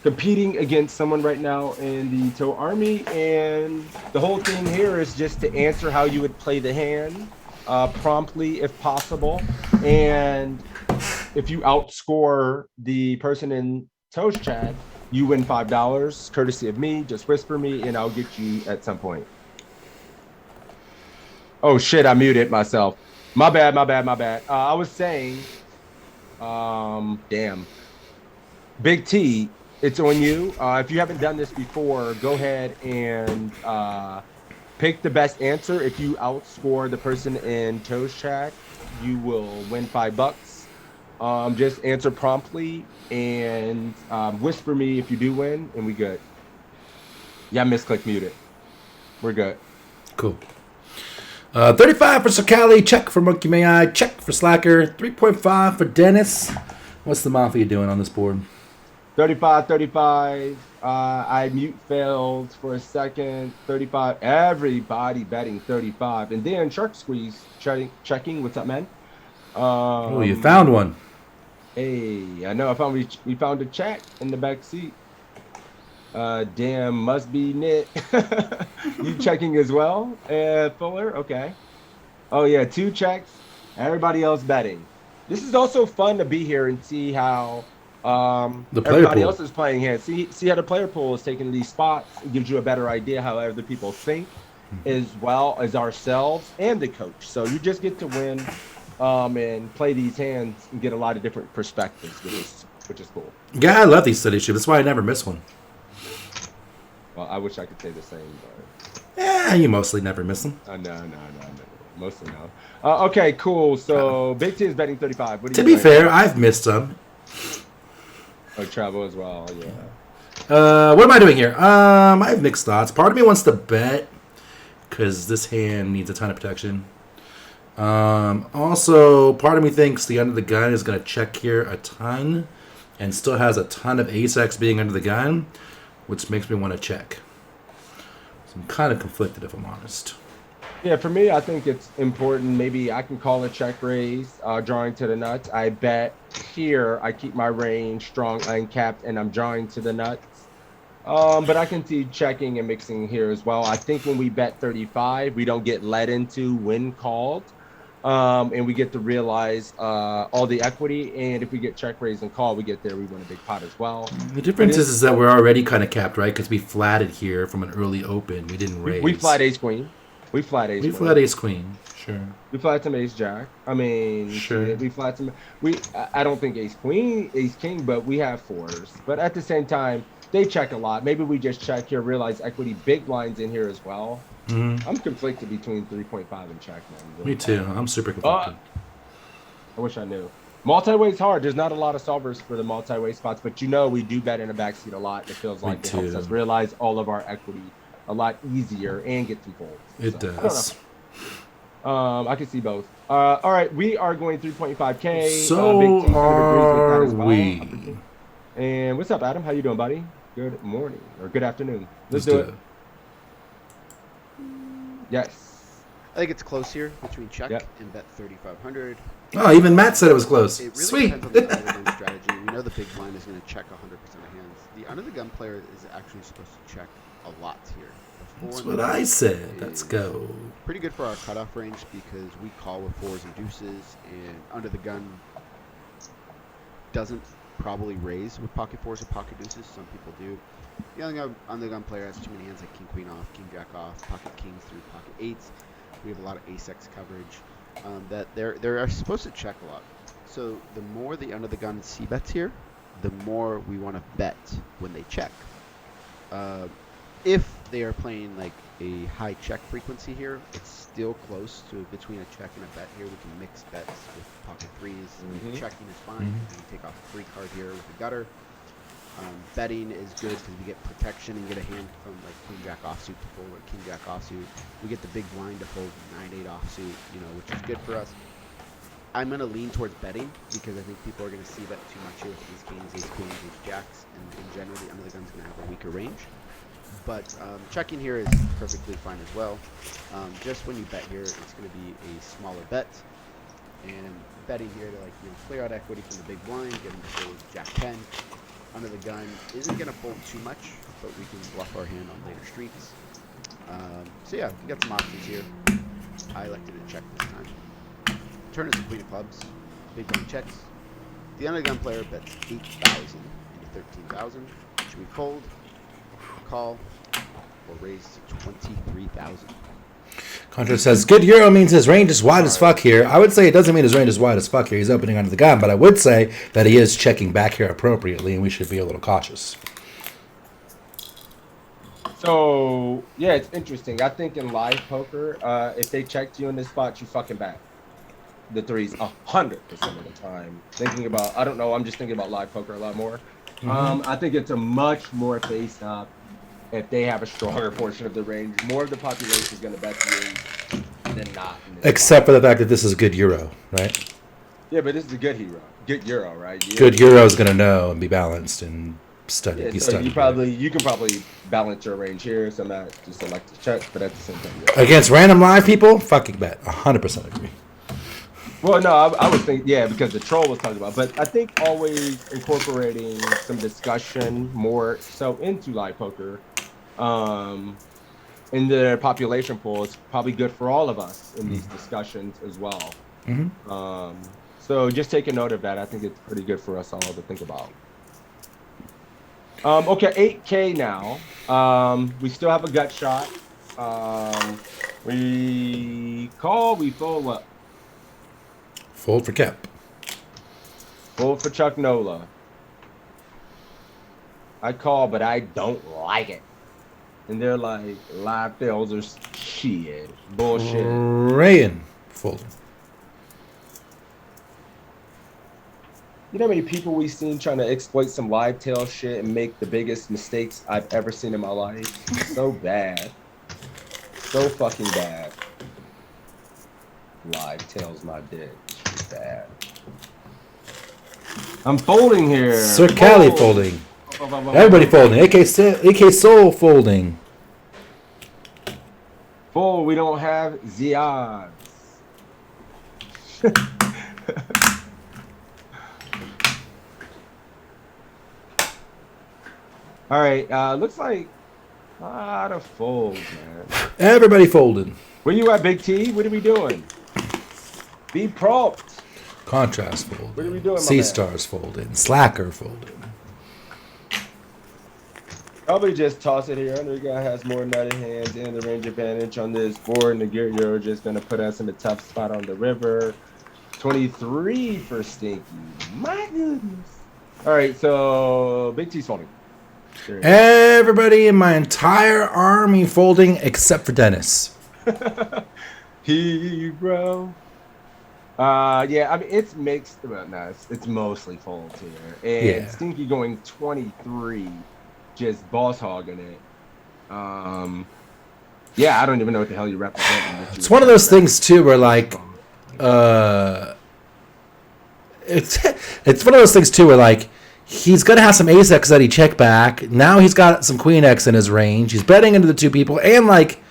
competing against someone right now in the Toe Army, and the whole thing here is just to answer how you would play the hand promptly if possible. And if you outscore the person in Toe's chat, you win $5, courtesy of me. Just whisper me, and I'll get you at some point. Oh, shit, I muted myself. My bad. I was saying, damn. Big T, it's on you. If you haven't done this before, go ahead and pick the best answer. If you outscore the person in Toe's chat, you will win $5. Just answer promptly and whisper me if you do win, and we good. Yeah, misclick muted. We're good. Cool. 35 for Sakali, check for Monkey May I, check for Slacker, 3.5 for Dennis. What's the Mafia doing on this board? 35. I mute failed for a second. 35. Everybody betting 35. And then Shark Squeeze checking. What's up, man? Oh, you found one. Hey, I know. We found a chat in the back seat. Damn, must be Nick. You checking as well, Fuller? Okay. Oh yeah, 2 checks. Everybody else betting. This is also fun to be here and see how everybody else is playing here. See how the player pool is taking these spots. It gives you a better idea how other people think, as well as ourselves and the coach. So you just get to win and play these hands and get a lot of different perspectives, which is cool. Yeah, I love these study sheets. That's why I never miss one. Well, I wish I could say the same, but Yeah, you mostly never miss them. no. Mostly no. Okay, cool. So Big T is betting 35. What do To you be fair, I've missed some. Oh, travel as well. Yeah. What am I doing here? I have mixed thoughts. Part of me wants to bet because this hand needs a ton of protection. Also, part of me thinks the under the gun is going to check here a ton and still has a ton of ace-x being under the gun, which makes me want to check. So I'm kind of conflicted, if I'm honest. Yeah, for me, I think it's important. Maybe I can call a check raise, drawing to the nuts. I bet here I keep my range strong, uncapped, and I'm drawing to the nuts. But I can see checking and mixing here as well. I think when we bet 35, we don't get led into when called. And we get to realize all the equity. And if we get check raise and call, we get there, we win a big pot as well. The difference is that we're already kind of capped, right? Because we flatted here from an early open. We didn't raise. We flat ace queen. We flat ace queen. Sure. We flat some ace jack. I mean, sure. We flat some. I don't think ace queen, ace king, but we have 4s. But at the same time, they check a lot. Maybe we just check here, realize equity big blinds in here as well. Mm-hmm. I'm conflicted between 3.5 and check, man. Really. Me too. I'm super conflicted. I wish I knew. Multi-way is hard. There's not a lot of solvers for the multi-way spots, but we do bet in the backseat a lot. It feels like it helps us realize all of our equity a lot easier and get some folds. It does. I can see both. All right, we are going 3.5K. So are we. And what's up, Adam? How you doing, buddy? Good morning or good afternoon. Let's do it. Yes. I think it's close here between check and bet 3,500. Oh, even Matt said it was close. It really Sweet. depends on the under the gun strategy. We know the big blind is going to check 100% of hands. The under the gun player is actually supposed to check a lot here. That's what I said. Let's go. Pretty good for our cutoff range because we call with 4s and deuces, and under the gun doesn't probably raise with pocket 4s or pocket deuces. Some people do. The under the gun player has too many hands like king queen off, king jack off, pocket kings through pocket 8s. We have a lot of ace-x coverage that they're supposed to check a lot. So the more the under the gun c-bets here, the more we want to bet when they check. If they are playing like a high check frequency here. It's still close to between a check and a bet here. We can mix bets with pocket threes. Checking is fine. We can take off a free card here with a gutter. Betting is good because we get protection and get a hand from like Queen Jack offsuit to fold or King Jack offsuit. We get the big blind to fold 9-8 offsuit, which is good for us. I'm going to lean towards betting because I think people are going to see bet too much here with these kings, these queens, these jacks, and generally the under the gun's going to have a weaker range. But checking here is perfectly fine as well. Just when you bet here, it's going to be a smaller bet, and betting here to clear out equity from the big blind, get him to fold Jack 10. Under the gun isn't going to fold too much, but we can bluff our hand on later streets. So yeah, we got some options here. I elected to check this time. Turn is the queen of clubs. Big blind checks. The under the gun player bets 8,000 into 13,000. Should we fold, call, or raise to 23,000? Contra says, good Euro means his range is wide as fuck here. I would say it doesn't mean his range is wide as fuck here. He's opening under the gun, but I would say that he is checking back here appropriately, and we should be a little cautious. So, yeah, it's interesting. I think in live poker, if they checked you in this spot, you fucking back the threes 100% of the time. Thinking about, I don't know, I'm just thinking about live poker a lot more. I think it's a much more face up if they have a stronger portion of the range. More of the population is going to bet you than not. Except for the fact that this is a good Euro, right? Yeah, but this is a good hero. Good Euro, right? Good Euro is going to know and be balanced and study. Yeah, He's so studied. you can probably balance your range here, so not just select the check, but at the same time. Yeah. Against random live people, fucking bet. 100% agree. Well, no, I would think, yeah, because the troll was talking about, but I think always incorporating some discussion more so into live poker in the population pool is probably good for all of us in these discussions as well. So just take a note of that. I think it's pretty good for us all to think about. Okay, 8K now. We still have a gut shot. We call, we fold up. Fold for Kep. Fold for Chuck Nola. I call, but I don't like it. And they're like, live fails are shit. Bullshit. Rayan. Fold. You know how many people we've seen trying to exploit some live tail shit and make the biggest mistakes I've ever seen in my life? So bad. So fucking bad. Live tails my dick. Bad. I'm folding here. Sir Cali folding. Everybody folding. AK Soul folding. Fold, we don't have the odds. All right, looks like a lot of folds, man. Everybody folding. Where you at, Big T? What are we doing? Be prompt. Contrast folding. What are we doing, my Sea man? Stars folding. Slacker folding. Probably just toss it here. Under guy has more nutty hands and the range advantage on this board. And the gear Euro just going to put us in a tough spot on the river. 23 for Stinky. My goodness. All right, so Big T's folding. Everybody in my entire army folding except for Dennis. Hero. Yeah, I mean, it's mixed. Well, no, it's mostly folds here. And Yeah. Stinky going 23, just boss hogging it. Yeah, I don't even know what the hell you represent. It's one of those things too where like it's one of those things too where like he's gonna have some ace X that he check back. Now he's got some queen X in his range. He's betting into the two people, and like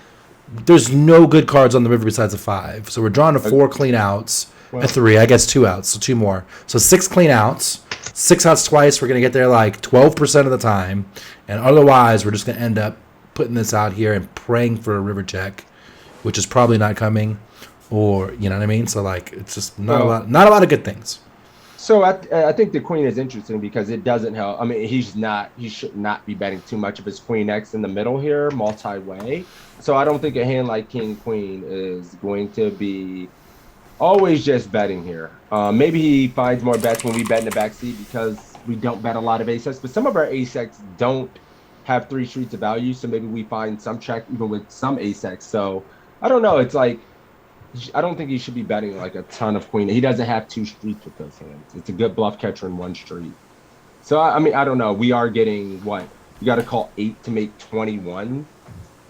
there's no good cards on the river besides a 5. So we're drawing to 4 clean outs, a 3, I guess 2 outs, so 2 more. So 6 clean outs, 6 outs twice. We're gonna get there like 12% of the time, and otherwise we're just gonna end up putting this out here and praying for a river check, which is probably not coming, or you know what I mean. So like it's just not a lot of good things. So I think the queen is interesting because it doesn't help. I mean, he should not be betting too much of his queen X in the middle here, multi-way. So I don't think a hand like king queen is going to be always just betting here. Maybe he finds more bets when we bet in the backseat because we don't bet a lot of ace X, but some of our ace X don't have 3 streets of value, so maybe we find some check even with some ace-x. So I don't know. It's like I don't think he should be betting like a ton of queen. He doesn't have 2 streets with those hands. It's a good bluff catcher in 1 street. So I mean, I don't know. We are getting what? You got to call 8 to make 21.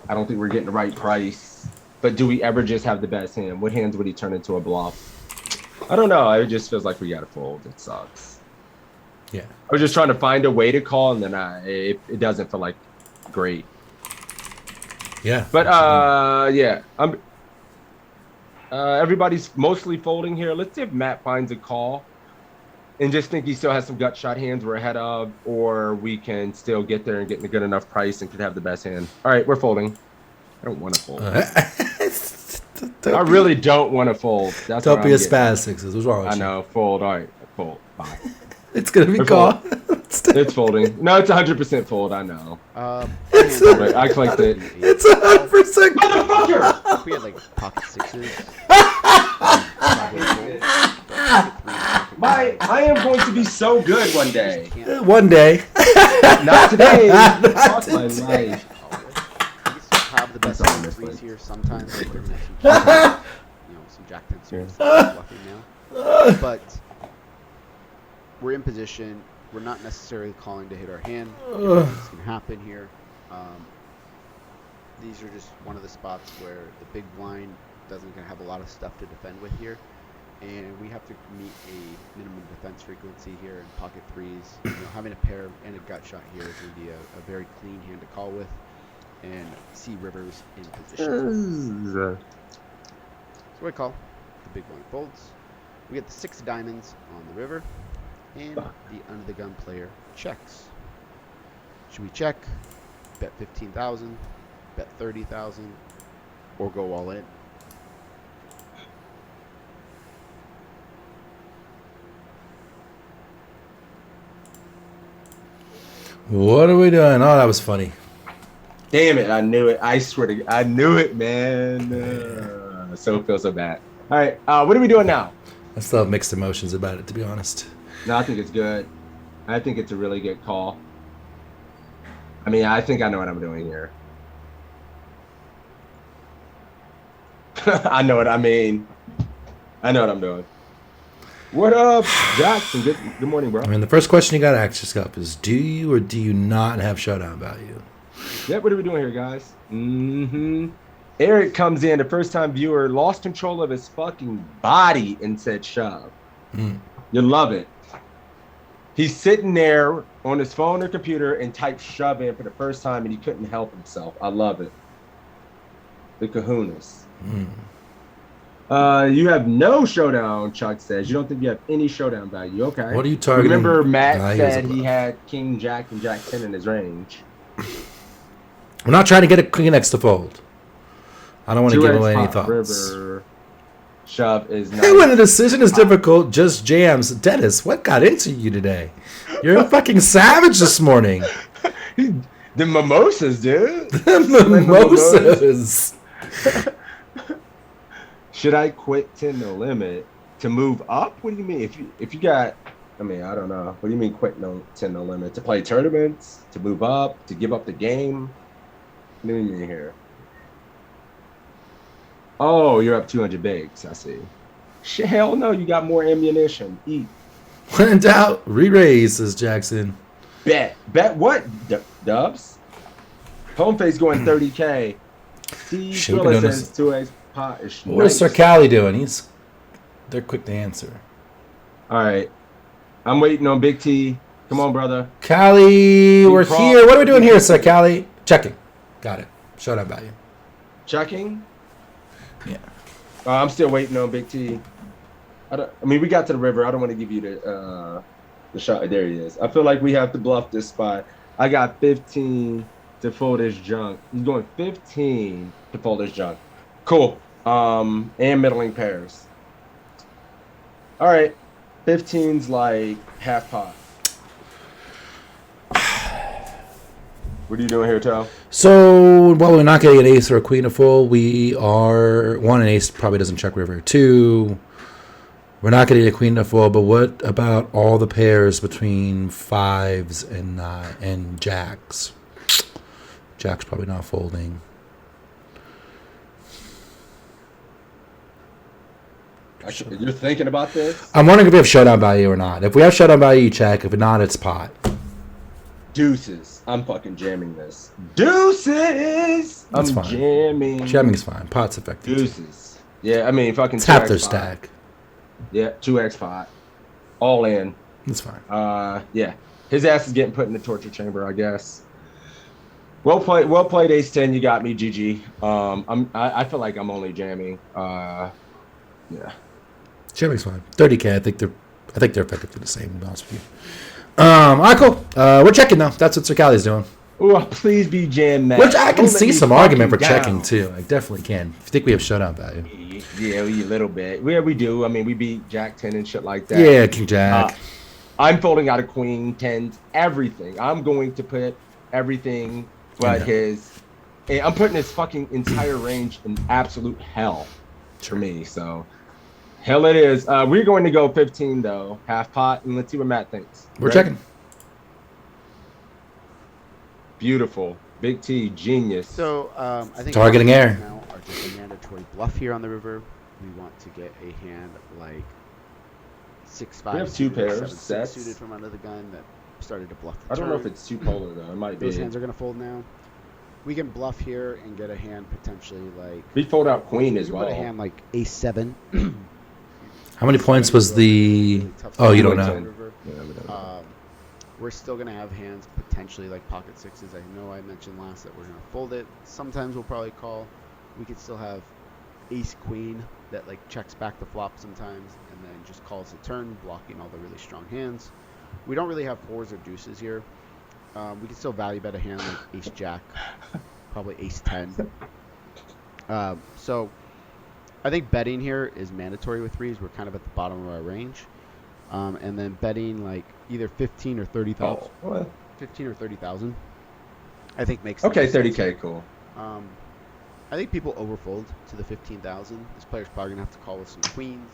I don't think we're getting the right price. But do we ever just have the best hand? What hands would he turn into a bluff? I don't know. It just feels like we got to fold. It sucks. Yeah. I was just trying to find a way to call, and then it doesn't feel like great. Yeah. But yeah, everybody's mostly folding here. Let's see if Matt finds a call, and just think he still has some gut shot hands we're ahead of, or we can still get there and get a good enough price and could have the best hand. All right, we're folding. I don't want to fold. I really don't want to fold. That's don't what be I'm a getting. spaz sixes. What's wrong with I know. Fold. All right. Fold. Bye. It's gonna be We're call. It's folding. No, it's 100% fold. I know. It's But I clicked it. It's 100%. Motherfucker! If we had like pocket sixes. I am going to be so good one day. One day. Not today. Not Fuck my today. life. We still have the best sorry, on Miss threes Liz. here sometimes. Like, we're gonna have some jack 10 suits bluffing now. But we're in position. We're not necessarily calling to hit our hand. It's gonna happen here. These are just one of the spots where the big blind doesn't gonna have a lot of stuff to defend with here, and we have to meet a minimum defense frequency here in pocket threes. Having a pair and a gut shot here is gonna be a very clean hand to call with, and see rivers in position. So we call. The big blind folds. We get the 6 diamonds on the river, and the under the gun player checks. Should we check? Bet 15,000, bet 30,000, or go all in? What are we doing? Oh, that was funny. Damn it. I knew it. I swear to God. I knew it, man. So it feels so bad. All right. What are we doing now? I still have mixed emotions about it, to be honest. No, I think it's good. I think it's a really good call. I mean, I think I know what I'm doing here. I know what I mean. I know what I'm doing. What up, Jackson? Good morning, bro. I mean, the first question you got to ask yourself is, do you or do you not have showdown value? Yeah, what are we doing here, guys? Eric comes in, the first-time viewer, lost control of his fucking body and said shove. You love it. He's sitting there on his phone or computer and typed shove in for the first time, and he couldn't help himself. I love it. The kahunas. You have no showdown, Chuck says. You don't think you have any showdown value. Okay. What are you targeting? Remember, Matt Values said of he bluff. had King Jack and Jack 10 in his range. We're not trying to get a Queen X to fold. I don't want to give 2x away any pot thoughts. river. Shove is not. Hey, when a decision is difficult, just jams. Dennis, what got into you today? You're a fucking savage this morning. The mimosas, dude. Mimosas. Should I quit 10 no limit to move up? What do you mean? If you got, I mean, I don't know. What do you mean quit 10 no limit? To play tournaments? To move up? To give up the game? What do you mean here? Oh, you're up 200 bigs. I see. Hell no, you got more ammunition. Eat. When in doubt, re-raise, says Jackson. Bet what? Dubs? Home face going 30K. Steve Shit, we've Thriller been doing says this. 2x pot is What's Sir nice. Cali doing? They're quick to answer. All right. I'm waiting on Big T. Come on, brother. Cali, we're Prop. here. What are we doing here, Sir Cali? Checking. Got it. Showdown value. Checking? Yeah. I'm still waiting on Big T. I mean, we got to the river. I don't want to give you the shot. There he is. I feel like we have to bluff this spot. I got 15 to fold his junk. He's going 15 to fold his junk. Cool. And middling pairs. All right. 15's like half pot. What are you doing here, Tal? So, while we're not getting an ace or a queen to fold, we are... One, an ace probably doesn't check river. Two, we're not getting a queen to fold, but what about all the pairs between fives and jacks? Jack's probably not folding. You're thinking about this? I'm wondering if we have showdown value or not. If we have showdown value, you check. If not, it's pot. Deuces. I'm fucking jamming this. Deuces. That's I'm fine. jamming. Jamming's fine. Pot's effective. Deuces. Yeah, I mean, fucking It's half 2x their pot. stack. Yeah, 2x pot. All in. That's fine. Yeah. His ass is getting put in the torture chamber, I guess. Well played, Ace 10. You got me, GG. I feel like I'm only jamming. Yeah. Jamming's fine. 30K. I think they're effectively the same. To be honest with you. All right, cool. We're checking though. That's what Circali's doing. Ooh, please be jam that. Which I can Don't let see me some fucking argument for down. checking too. I definitely can. If you think we have showdown value. Yeah, a little bit. Yeah, we do. I mean, we beat Jack 10 and shit like that. Yeah, King Jack. I'm folding out a Queen 10, everything. I'm going to put everything but I'm putting his fucking entire range in absolute hell for me. So, hell it is. We're going to go 15 though, half pot, and let's see what Matt thinks. We're Ready? checking. Beautiful. Big T, genius. So I think Targeting our air. hands now are just a mandatory bluff here on the river. We want to get a hand like 6-5. We have two suited or pairs, 7-6 sets. suited from under the gun that started to bluff the I don't know if turn. it's too polar though. It might Those be. hands are gonna fold now. We can bluff here and get a hand potentially like. We fold out Queen we as can well. put a hand like Ace 7. How many points was the? Oh, you don't know. Yeah, we don't know. We're still going to have hands potentially like pocket sixes. I know I mentioned last that we're going to fold it. Sometimes we'll probably call. We could still have ace queen that like checks back the flop sometimes and then just calls the turn, blocking all the really strong hands. We don't really have fours or deuces here. We can still value bet a hand like ace jack, probably ace 10. So I think betting here is mandatory with threes. We're kind of at the bottom of our range. And then betting like either 15 or 30,000. Oh, well. 15 or 30,000. I think makes Okay, the most 30K, cool. sense. I think people overfold to the 15,000. This player's probably gonna have to call with some queens.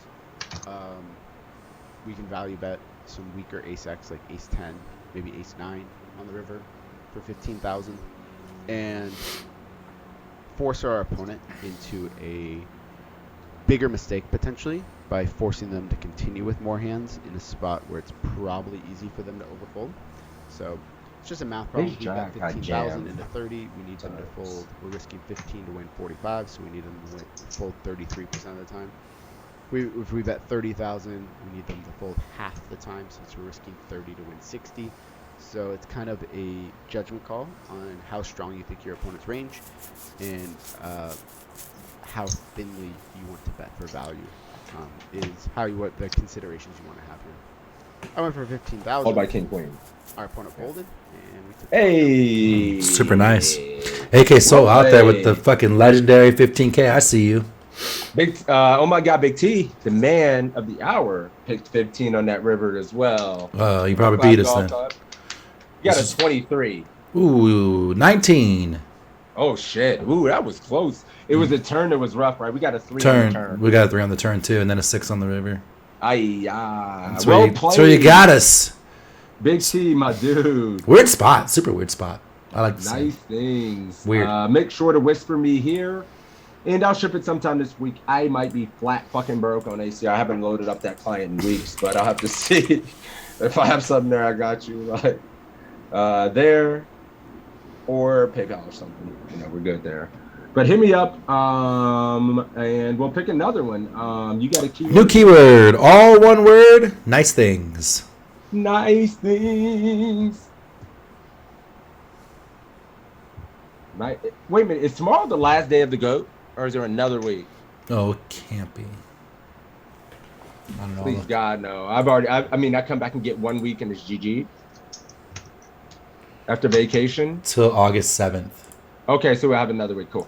We can value bet some weaker ace X like ace 10, maybe ace 9 on the river for 15,000, and force our opponent into a bigger mistake potentially by forcing them to continue with more hands in a spot where it's probably easy for them to overfold. So it's just a math problem. We bet 15,000 into 30. We need them to fold. We're risking 15 to win 45, so we need them to fold 33% of the time. If we bet 30,000, we need them to fold half the time, since we're risking 30 to win 60. So it's kind of a judgment call on how strong you think your opponent's range and how thinly you want to bet for value. Is what the considerations you want to have here. I went for 15,000. Followed by King Queen. Our opponent folded, and we took. Hey, Super nice. AK Soul out there with the fucking legendary 15K. I see you. Oh my God, Big T, the man of the hour, picked 15 on that river as well. You probably beat us then. You got a 23. Ooh, 19. Oh shit. Ooh, that was close. It was a turn that was rough, right? We got a 3 on Turn. the turn. We got a 3 on the turn too, and then a 6 on the river. That's That's where you got us. Big T, my dude. Weird spot. Super weird spot. I like to Nice see. things. Weird. Make sure to whisper me here, and I'll ship it sometime this week. I might be flat fucking broke on ACR. I haven't loaded up that client in weeks, but I'll have to see if I have something there. I got you like there or PayPal or something. You know, we're good there. But hit me up, and we'll pick another one. You got a keyword? New keyword. All one word. Nice things. Nice things. Wait a minute. Is tomorrow the last day of the GOAT, or is there another week? Oh, it can't be. I don't know. Please God, no. I come back and get 1 week and it's GG. After vacation. Till August 7th. Okay, so we'll have another week. Cool.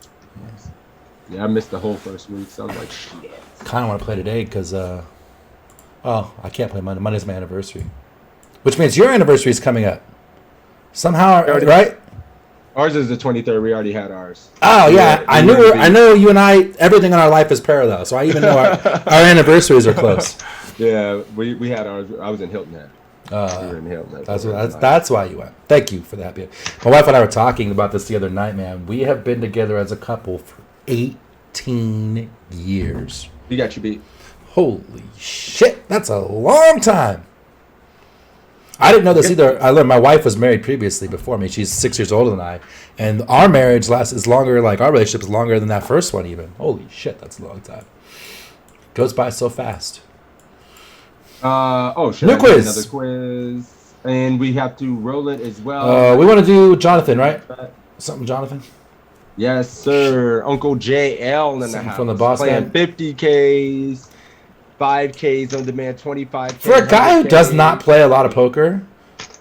Yeah, I missed the whole first week, so I was like, shit. Kind of want to play today because, I can't play Monday. Monday's my anniversary. Which means your anniversary is coming up. Somehow, right? Ours is the 23rd. We already had ours. Oh, yeah. I know you and I, everything in our life is parallel. So I even know our anniversaries are close. Yeah, we had ours. I was in Hilton Head. You're in hell, man. That's why you went. Thank you for the happy. My wife and I were talking about this the other night, man. We have been together as a couple for 18 years. You got you beat. Holy shit, that's a long time. I didn't know this either. I learned my wife was married previously before me. She's 6 years older than I, and our marriage is longer. Like our relationship is longer than that first one even. Holy shit, that's a long time. Goes by so fast. Should New I do quiz. another quiz, and we have to roll it as well. We want to do Jonathan, right? Something, Jonathan. Yes, sir. Uncle JL in the Something house. from the boss Playing man. 50Ks, 5Ks on demand, 25Ks. For a guy who does not play a lot of poker,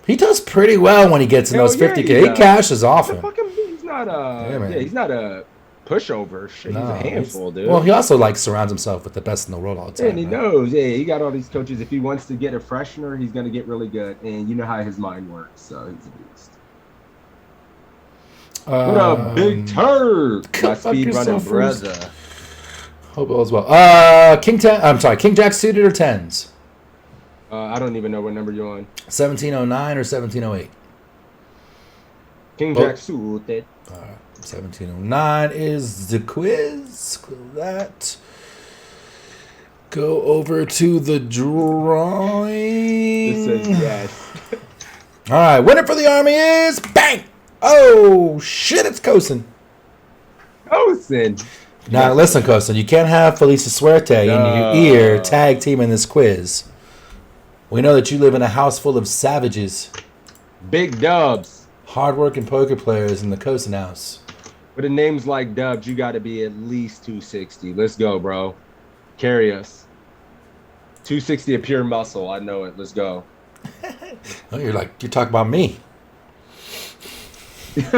he does pretty well when he gets in those 50K. He cashes off him. He's not he's not a pushover. Shit, he's a handful, dude. Well, he also surrounds himself with the best in the world all the time. And he knows, he got all these coaches. If he wants to get a freshener, he's gonna get really good. And you know how his mind works, so he's a beast. What up, Big Turd? My speed running brother. Hope all's well. King Jack suited or tens? I don't even know what number you're on. 1709 or 1708? King Jack suited. 1709 is the quiz. That. Go over to the drawing. This says yes. All right, winner for the army is bang. Oh shit! It's Kosin. Kosin. Now listen, Kosin. You can't have Felicia Suerte in your ear tag team in this quiz. We know that you live in a house full of savages, Big Dubs. hardworking poker players in the Kosin house. With the names like Dubs, you got to be at least 260. Let's go, bro. Carry us. 260 of pure muscle. I know it. Let's go. Oh, you're talking about me. King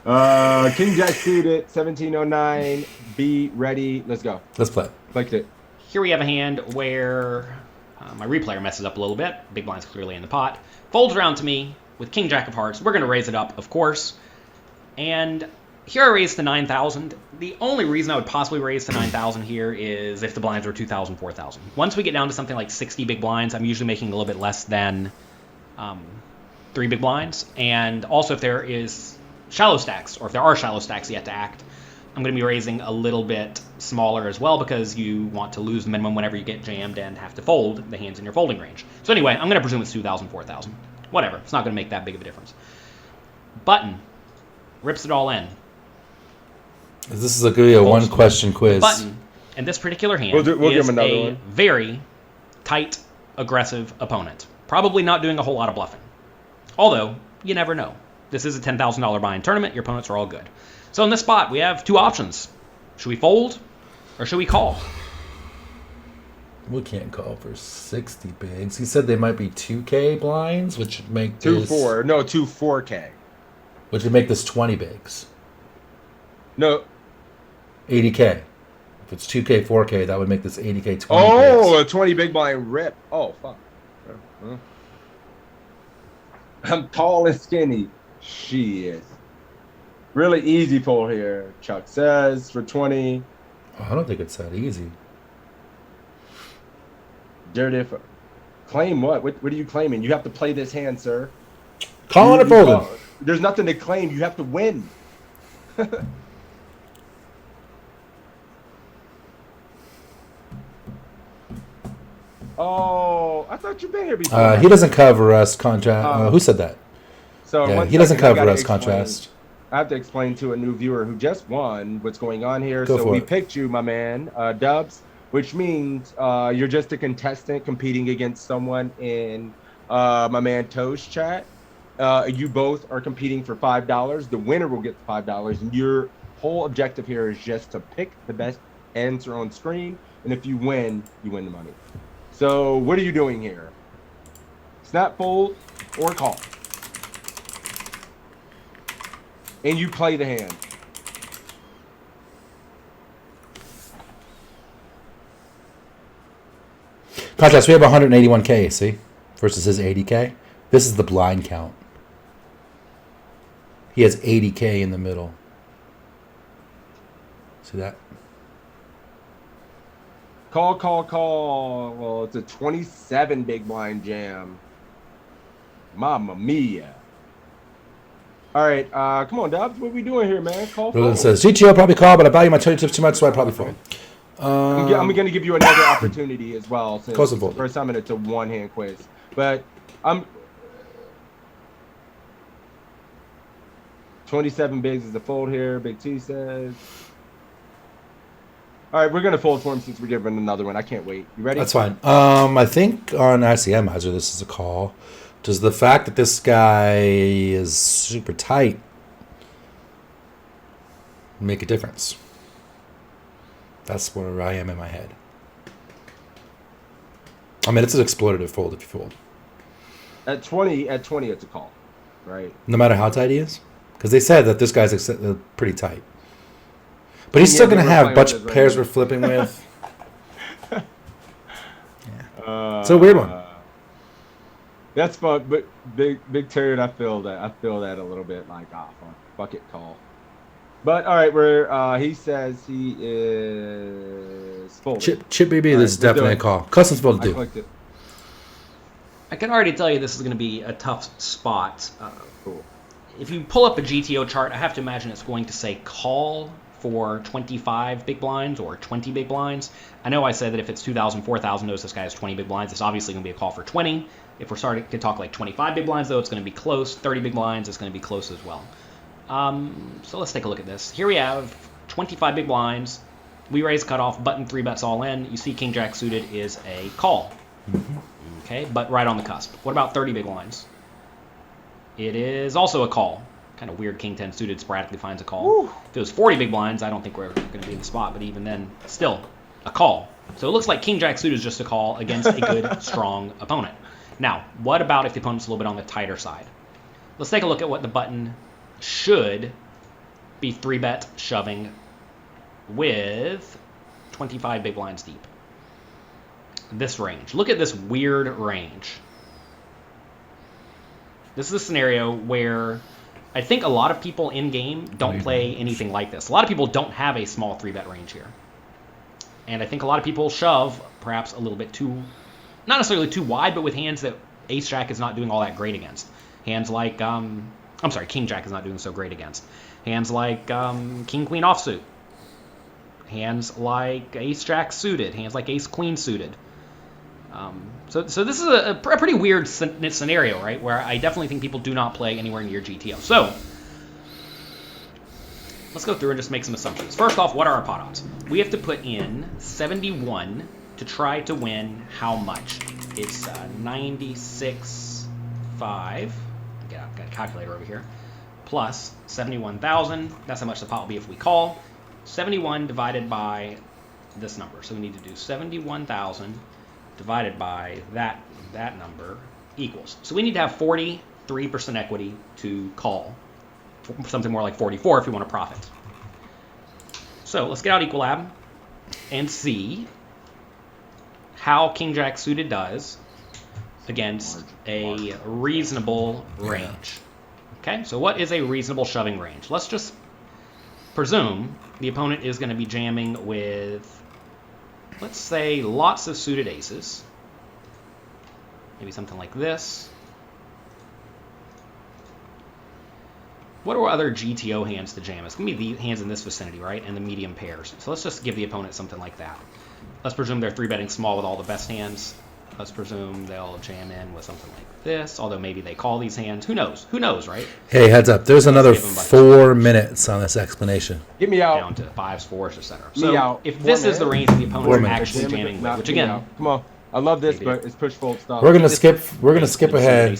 Jack suited, 1709. Be ready. Let's go. Let's play. Like it. Here we have a hand where my replayer messes up a little bit. Big blind's clearly in the pot. Folds around to me with King Jack of Hearts. We're going to raise it up, of course. And here I raised to 9,000. The only reason I would possibly raise to 9,000 here is if the blinds were 2,000, 4,000. Once we get down to something like 60 big blinds, I'm usually making a little bit less than 3 big blinds. And also if there is shallow stacks, or if there are shallow stacks yet to act, I'm going to be raising a little bit smaller as well because you want to lose the minimum whenever you get jammed and have to fold the hands in your folding range. So anyway, I'm going to presume it's 2,000, 4,000. Whatever. It's not going to make that big of a difference. Button rips it all in. This is going to be a one-question quiz. Button in this particular hand We'll give is him another a one. very tight, aggressive opponent. Probably not doing a whole lot of bluffing. Although, you never know. This is a $10,000 buy-in tournament. Your opponents are all good. So in this spot, we have 2 options. Should we fold or should we call? We can't call for 60 bigs. He said they might be 2K blinds, which would make this 4K. Which would make this 20 bigs. No. 80K. If it's 2K, 4K, that would make this 80K 20 Oh, bigs. a 20 big blind rip. Oh, fuck. I'm tall and skinny. Shit. Really easy pull here, Chuck says, for 20. Oh, I don't think it's that easy. Dirty. Claim what? What are you claiming? You have to play this hand, sir. Calling or folding? There's nothing to claim. You have to win. Oh, I thought you've been here before. He doesn't cover us, contrast. Who said that? So Yeah, one he doesn't second, I cover gotta us, explain. contrast. I have to explain to a new viewer who just won what's going on here. Go So for we it. picked you, my man, Dubs, which means you're just a contestant competing against someone in my man Toe's chat. You both are competing for $5. The winner will get $5, and your whole objective here is just to pick the best answer on screen. And if you win the money. So what are you doing here? Snap, fold, or call? And you play the hand. Contrast, we have 181K, see? Versus his 80K. This is the blind count. He has 80K in the middle. See that? Call. Well, it's a 27 big blind jam. Mamma mia. All right, come on, Dubs. What are we doing here, man? Call. Roland says, GTO probably call, but I value my 20 tips too much, so I probably fold. I'm going to give you another opportunity as well, since Close it's the the fold. first time it's a one-hand quiz. But I'm 27 bigs is the fold here. Big T says. All right, we're going to fold for him since we're giving another one. I can't wait. You ready? That's fine. I think on ICM Miser, this is a call. Does the fact that this guy is super tight make a difference? That's where I am in my head. I mean, it's an exploitative fold if you fold. At 20, it's a call, right? No matter how tight he is? Because they said that this guy's pretty tight. But he's still going to have a bunch of pairs we're flipping with. Yeah. It's a weird one. That's fun, but big turd. I feel that a little bit like fuck it, call. But all right, he says he is full. Chip BB, this is definitely a call. Customs fold to do. I can already tell you this is going to be a tough spot. Cool. If you pull up a GTO chart, I have to imagine it's going to say call for 25 big blinds or 20 big blinds. I know I said that if it's 2,000, 4,000, notice this guy has 20 big blinds. It's obviously going to be a call for 20. If we're starting to talk like 25 big blinds, though, it's going to be close. 30 big blinds, it's going to be close as well. So let's take a look at this. Here we have 25 big blinds. We raise cutoff, button 3 bets all in. You see King Jack suited is a call. Okay, but right on the cusp. What about 30 big blinds? It is also a call. Kind of weird King 10 suited sporadically finds a call. Woo. If it was 40 big blinds, I don't think we're going to be in the spot, but even then, still a call. So it looks like King Jack suited is just a call against a good, strong opponent. Now, what about if the opponent's a little bit on the tighter side? Let's take a look at what the button should be 3-bet shoving with 25 big blinds deep. This range. Look at this weird range. This is a scenario where I think a lot of people in-game don't play anything like this. A lot of people don't have a small 3-bet range here. And I think a lot of people shove perhaps a little bit too, not necessarily too wide, but with hands that Ace-Jack is not doing all that great against. Hands like, King-Jack is not doing so great against. Hands like King-Queen offsuit. Hands like Ace-Jack suited. Hands like Ace-Queen suited. So this is a pretty weird scenario, right? Where I definitely think people do not play anywhere near GTO. So let's go through and just make some assumptions. First off, what are our pot odds? We have to put in 71 to try to win how much? It's 96.5. Got a calculator over here. Plus 71,000. That's how much the pot will be if we call. 71 divided by this number. So we need to do 71,000 divided by that number equals. So we need to have 43% equity to call. Something more like 44 if we want to profit. So let's get out Equilab and see how King Jack suited does against a reasonable range. Okay, so what is a reasonable shoving range? Let's just presume the opponent is going to be jamming with, let's say, lots of suited aces. Maybe something like this. What are other GTO hands to jam? It's going to be the hands in this vicinity, right? And the medium pairs. So let's just give the opponent something like that. Let's presume they're 3-betting small with all the best hands. Let's presume they'll jam in with something like this, although maybe they call these hands. Who knows? Who knows, right? Hey, heads up. There's another 4 minutes on this explanation. Get me out. Down to 5s, 4s, etc. Me So out. if this is the range that the opponent is actually jamming with, which again, come on. I love this, but it's push fold stop. We're gonna skip ahead.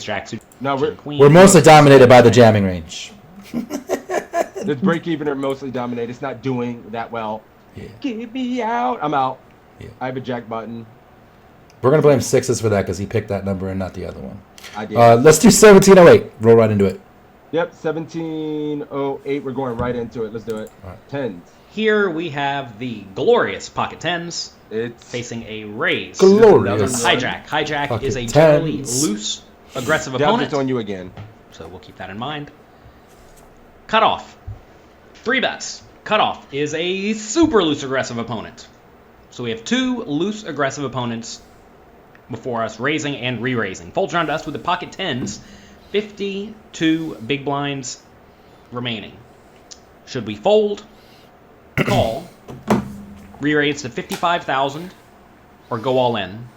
No, We're mostly dominated by the jamming range. The break even are mostly dominated. It's not doing that well. Yeah. Get me out. I'm out. Yeah. I have a jack button. We're gonna blame Sixes for that because he picked that number and not the other one. I did. Let's do 1708. Roll right into it. Yep, 1708. We're going right into it. Let's do it. All right. Tens. Here we have the glorious pocket 10s It's facing a raise. Glorious. Hijack. Hijack Pocket is a generally 10s. loose, aggressive Dubs, opponent. it's on you again. So we'll keep that in mind. Cutoff. 3 bets. Cutoff is a super loose aggressive opponent. So we have two loose aggressive opponents before us, raising and re-raising. Folds around to us with the pocket tens, 52 big blinds remaining. Should we fold, call, re-raise to 55,000, or go all in?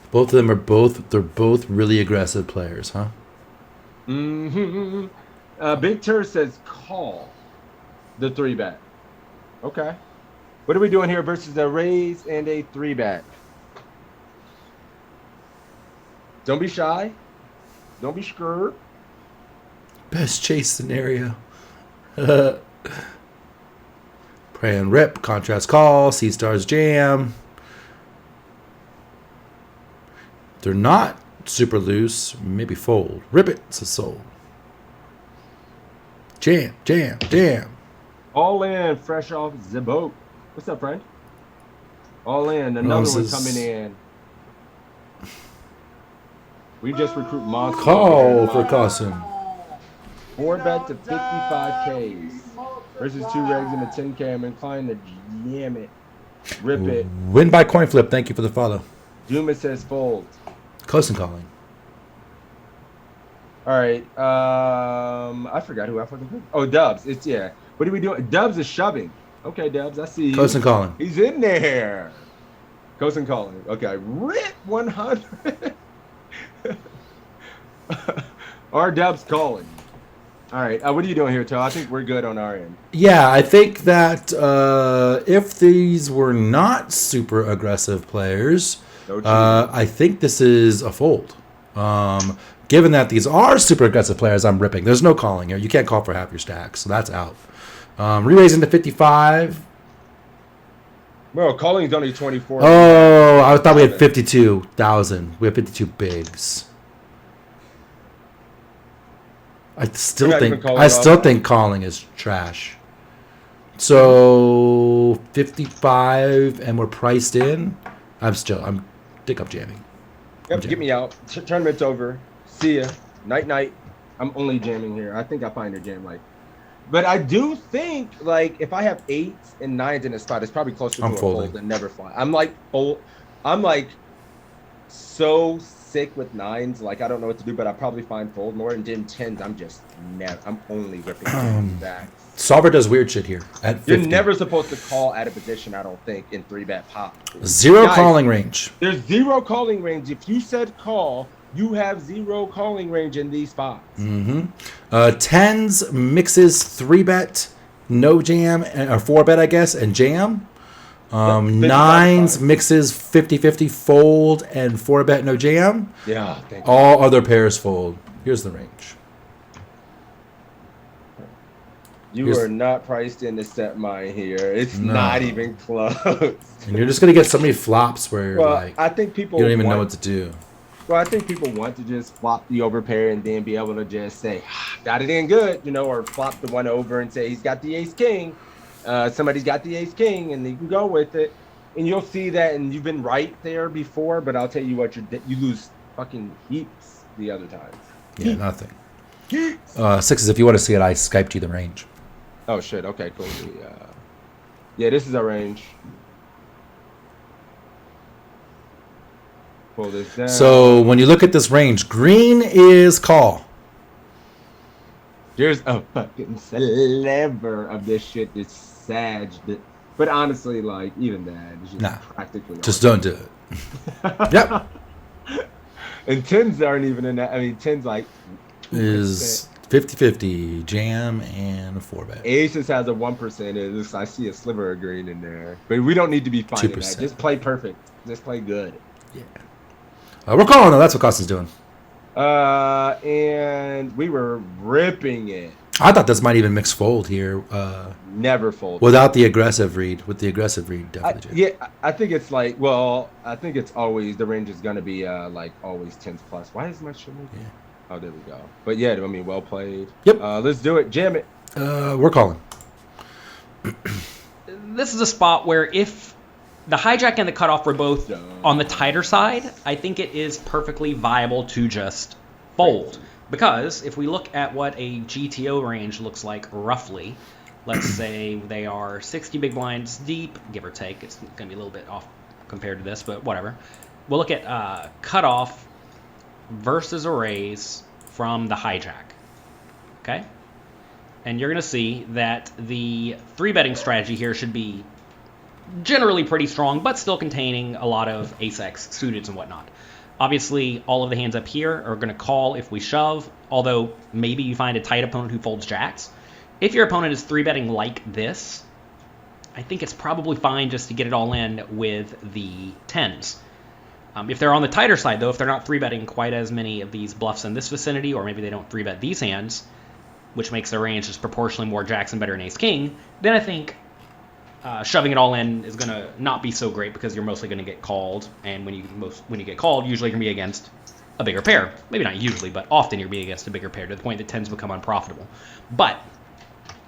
Both of them are they're both really aggressive players, huh? Mm-hmm. Big Tur says call the 3-bet. Okay. What are we doing here versus a raise and a 3-bet? Don't be shy. Don't be scared. Best chase scenario. Pray and rip, contrast call, C stars jam. They're not super loose. Maybe fold. Rip it, it's a soul. Jam, jam, jam. All in, fresh off the boat. What's up, friend? All in, another one coming in. We just recruit monsters. Call for Cossin. 4-bet to 55Ks versus 2 regs and a 10K. I'm inclined to jam it. Rip it. Win by coin flip. Thank you for the follow. Duma says fold. Cossin calling. All right. I forgot who I fucking picked. Oh, Dubs. It's yeah. What are we doing? Dubs is shoving. Okay, Dubs. I see you. Cossin calling. He's in there. Cossin calling. Okay. Rip 100. Our Dubs calling. All right. What are you doing here, Toe? I think we're good on our end. Yeah, I think that if these were not super aggressive players, I think this is a fold. Given that these are super aggressive players, I'm ripping. There's no calling here. You can't call for half your stacks, so that's out. Re-raising to 55. Well, calling's only 24. Oh, I thought we had 52,000. We have 52 bigs. I still think calling is trash. So 55, and we're priced in. I'm dick up jamming. Yep, get me out. Tournament's over. See ya. Night night. I'm only jamming here. I think I find a jam like. But I do think like if I have 8s and 9s in a spot, it's probably closer to a fold than never fly. I'm like so sick with 9s, like I don't know what to do, but I probably find fold more. And then 10s, I'm only ripping back. Solver does weird shit here at 50. You're never supposed to call out of position, I don't think, in 3-bet pop. Zero calling range. There's zero calling range. If you said call, you have zero calling range in these spots. 10s mixes 3-bet, no jam, or 4-bet, I guess, and jam. 9s mixes 50-50, fold, and 4-bet, no jam. Yeah, thank you. All other pairs fold. Here's the range. You are not priced in to set mine here. It's not even close. And you're just going to get so many flops where I think people you don't even know what to do. Well, I think people want to just flop the overpair and then be able to just say, got it in good, or flop the one over and say he's got the ace-king. Somebody's got the ace-king, and you can go with it. And you'll see that, and you've been right there before, but I'll tell you what, you lose fucking heaps the other times. Yeah, nothing. 6s, if you want to see it, I Skyped you the range. Oh, shit. Okay, cool. Yeah, this is our range. Pull this down. So when you look at this range, green is call. There's a fucking sliver of this shit that's sag. But honestly, like, even that is just practically... Just don't do it. Yep. And 10s aren't even in that. I mean, 10s like... Is 50-50, jam, and a 4-bet. Aces has a 1%. I see a sliver of green in there. But we don't need to be finding 2%. That. Just play perfect. Just play good. Yeah. We're calling, though. That's what Costin's doing. And we were ripping it. I thought this might even mix fold here. Never fold. Without the aggressive read. With the aggressive read, definitely. I think it's like, I think it's always, the range is going to be like always 10s plus. Why is my shit moving? Yeah. Oh, there we go. But yeah, I mean, well played. Yep. Let's do it. Jam it. We're calling. This is a spot where if the hijack and the cutoff were both on the tighter side, I think it is perfectly viable to just fold. Because if we look at what a GTO range looks like roughly, let's say they are 60 big blinds deep, give or take. It's going to be a little bit off compared to this, but whatever. We'll look at cutoff versus a raise from the hijack. Okay? And you're going to see that the 3-betting strategy here should be generally pretty strong, but still containing a lot of ace-x suiteds and whatnot. Obviously, all of the hands up here are going to call if we shove, although maybe you find a tight opponent who folds jacks. If your opponent is 3-betting like this, I think it's probably fine just to get it all in with the 10s. If they're on the tighter side, though, if they're not 3-betting quite as many of these bluffs in this vicinity, or maybe they don't 3-bet these hands, which makes their range just proportionally more jacks and better than ace-king, then I think shoving it all in is going to not be so great because you're mostly going to get called, and when you get called, usually you're going to be against a bigger pair. Maybe not usually, but often you're being against a bigger pair to the point that 10s become unprofitable. But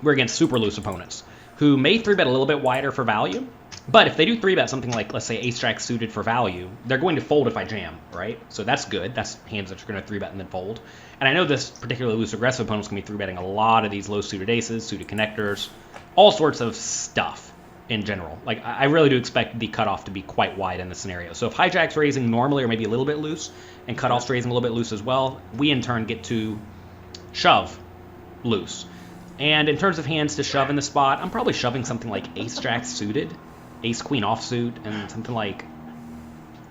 we're against super loose opponents who may 3-bet a little bit wider for value, but if they do 3-bet something like, let's say, ace-jack suited for value, they're going to fold if I jam, right? So that's good. That's hands that you're going to 3-bet and then fold. And I know this particularly loose aggressive opponent's going to be 3-betting a lot of these low-suited aces, suited connectors, all sorts of stuff in general. Like, I really do expect the cutoff to be quite wide in this scenario. So if hijack's raising normally or maybe a little bit loose, and cutoff's raising a little bit loose as well, we in turn get to shove loose. And in terms of hands to shove in the spot, I'm probably shoving something like ace-jack suited, ace-queen offsuit, and something like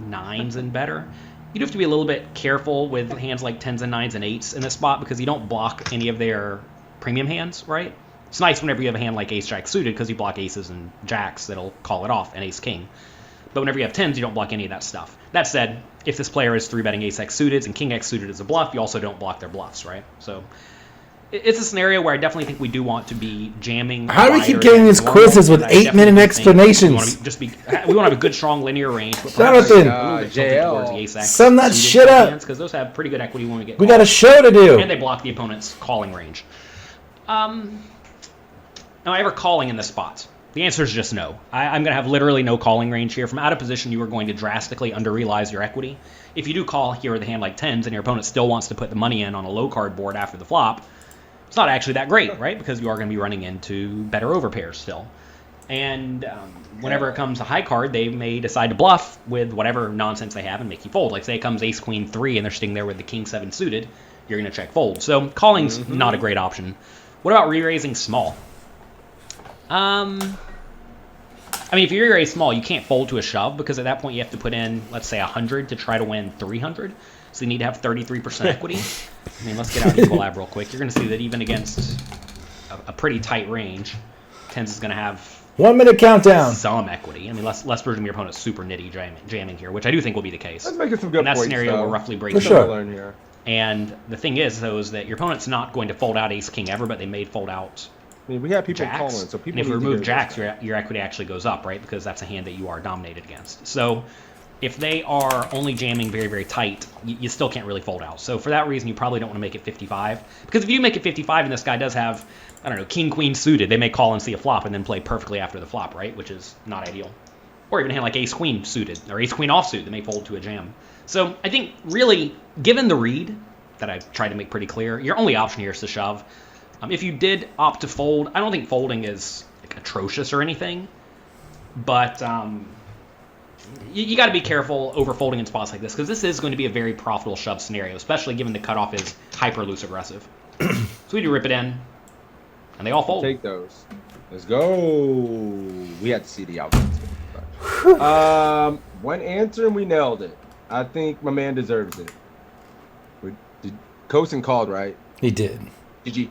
9s and better. You do have to be a little bit careful with hands like 10s and 9s and 8s in this spot because you don't block any of their premium hands, right? It's nice whenever you have a hand like ace-jack suited because you block aces and jacks that'll call it off, and ace-king. But whenever you have 10s, you don't block any of that stuff. That said, if this player is 3-betting ace-x suited and king-x suited as a bluff, you also don't block their bluffs, right? So it's a scenario where I definitely think we do want to be jamming. How do we keep getting these quizzes with 8-minute explanations? We want to have a good, strong linear range. But Jonathan, sum that shit up. Because those have pretty good equity when we get. We got a show to do. And they block the opponent's calling range. Am I ever calling in this spot? The answer is just no. I'm going to have literally no calling range here. From out of position, you are going to drastically under-realize your equity. If you do call here with a hand like 10s and your opponent still wants to put the money in on a low card board after the flop, it's not actually that great, right? Because you are going to be running into better overpairs still. And whenever it comes to high card, they may decide to bluff with whatever nonsense they have and make you fold. Like say it comes ace-queen 3 and they're sitting there with the king-7 suited, you're going to check fold. So calling's not a great option. What about re-raising small? I mean, if you re-raise small, you can't fold to a shove because at that point you have to put in, let's say, 100 to try to win 300. So you need to have 33% equity. I mean, let's get out Equilab real quick. You're going to see that even against a pretty tight range, 10s is going to have 1 minute countdown. Some equity. I mean, less version of your opponent's super nitty jamming here, which I do think will be the case. Let's make it some good in that points, scenario, though. we're roughly breaking. For sure. Here. And the thing is, though, is that your opponent's not going to fold out ace-king ever, but they may fold out I mean, we have people jacks. calling, so people. And if need you to remove hear jacks, this. your equity actually goes up, right? Because that's a hand that you are dominated against. So if they are only jamming very, very tight, you still can't really fold out. So for that reason, you probably don't want to make it 55. Because if you make it 55 and this guy does have, I don't know, king-queen suited, they may call and see a flop and then play perfectly after the flop, right? Which is not ideal. Or even a hand like ace-queen suited or ace-queen offsuit that may fold to a jam. So I think really, given the read that I've tried to make pretty clear, your only option here is to shove. If you did opt to fold, I don't think folding is like, atrocious or anything, but you got to be careful over folding in spots like this because this is going to be a very profitable shove scenario, especially given the cutoff is hyper loose aggressive. So we do rip it in, and they all fold. Take those. Let's go. We had to see the outcome. One answer and we nailed it. I think my man deserves it. Kosin called, right? He did. GG.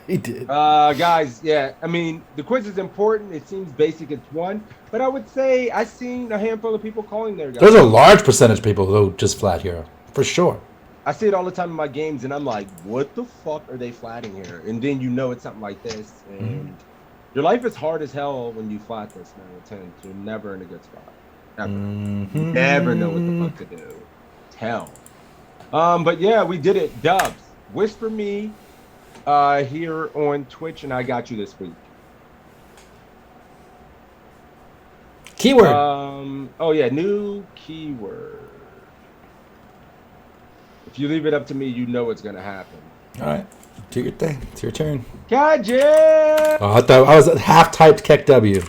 He did. Guys, yeah, I mean, the quiz is important. It seems basic, it's one. But I would say I've seen a handful of people calling there, guys. There's a large percentage of people who just flat here, for sure. I see it all the time in my games, and I'm like, what the fuck are they flatting here? And then you know it's something like this. And your life is hard as hell when you flat this, man. You're never in a good spot. Ever. You never know what the fuck to do. It's hell. But yeah, we did it. Dubs. Whisper me here on Twitch, and I got you this week. Keyword. Oh yeah, new keyword. If you leave it up to me, you know what's gonna happen. All right, do your thing. It's your turn. Cat Jam! Oh, I thought I was half typed Keck W.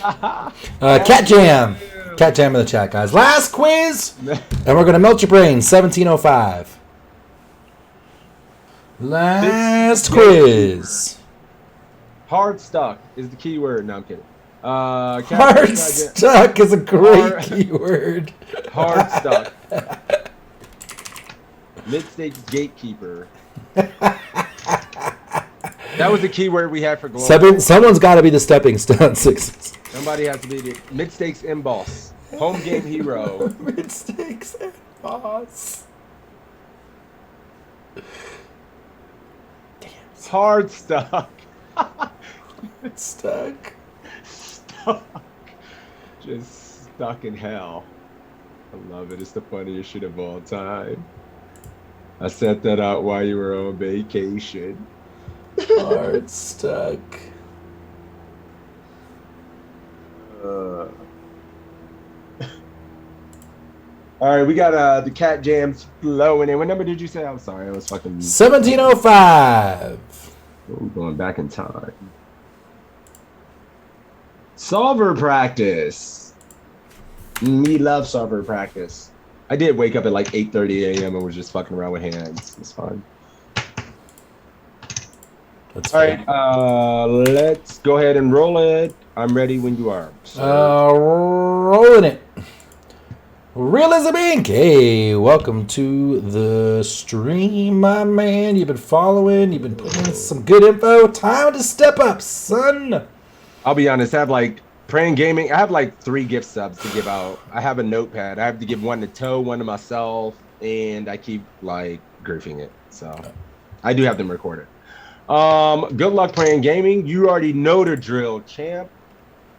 Cat Jam. Cat Jam in the chat, guys. Last quiz, and we're gonna melt your brain. 1705. Last quiz. Hard stuck is the key word. No, I'm kidding. Hard stuck is a great keyword. Hard stuck. Mid-stakes gatekeeper. That was the keyword we had for global. Someone's got to be the stepping stone sixes. Somebody has to be the mid-stakes emboss. Home game hero. Mid-stakes emboss. Hard stuck. Stuck. Just stuck in hell. I love it. It's the funniest shit of all time. I sent that out while you were on vacation. Hard stuck. All right, we got the cat jams flowing in. What number did you say? I'm sorry, I was fucking 1705. We're going back in time. Solver practice. Me love solver practice. I did wake up at like 8:30 a.m. and was just fucking around with hands. It's fun. That's all right, let's go ahead and roll it. I'm ready when you are. Rolling it. Real as a bean. Hey, welcome to the stream, my man. You've been following. You've been putting in some good info. Time to step up, son. I'll be honest. I have like Praying Gaming. I have like 3 gift subs to give out. I have a notepad. I have to give one to Toe, one to myself, and I keep like griefing it. So I do have them recorded. Good luck Praying Gaming. You already know the drill, champ.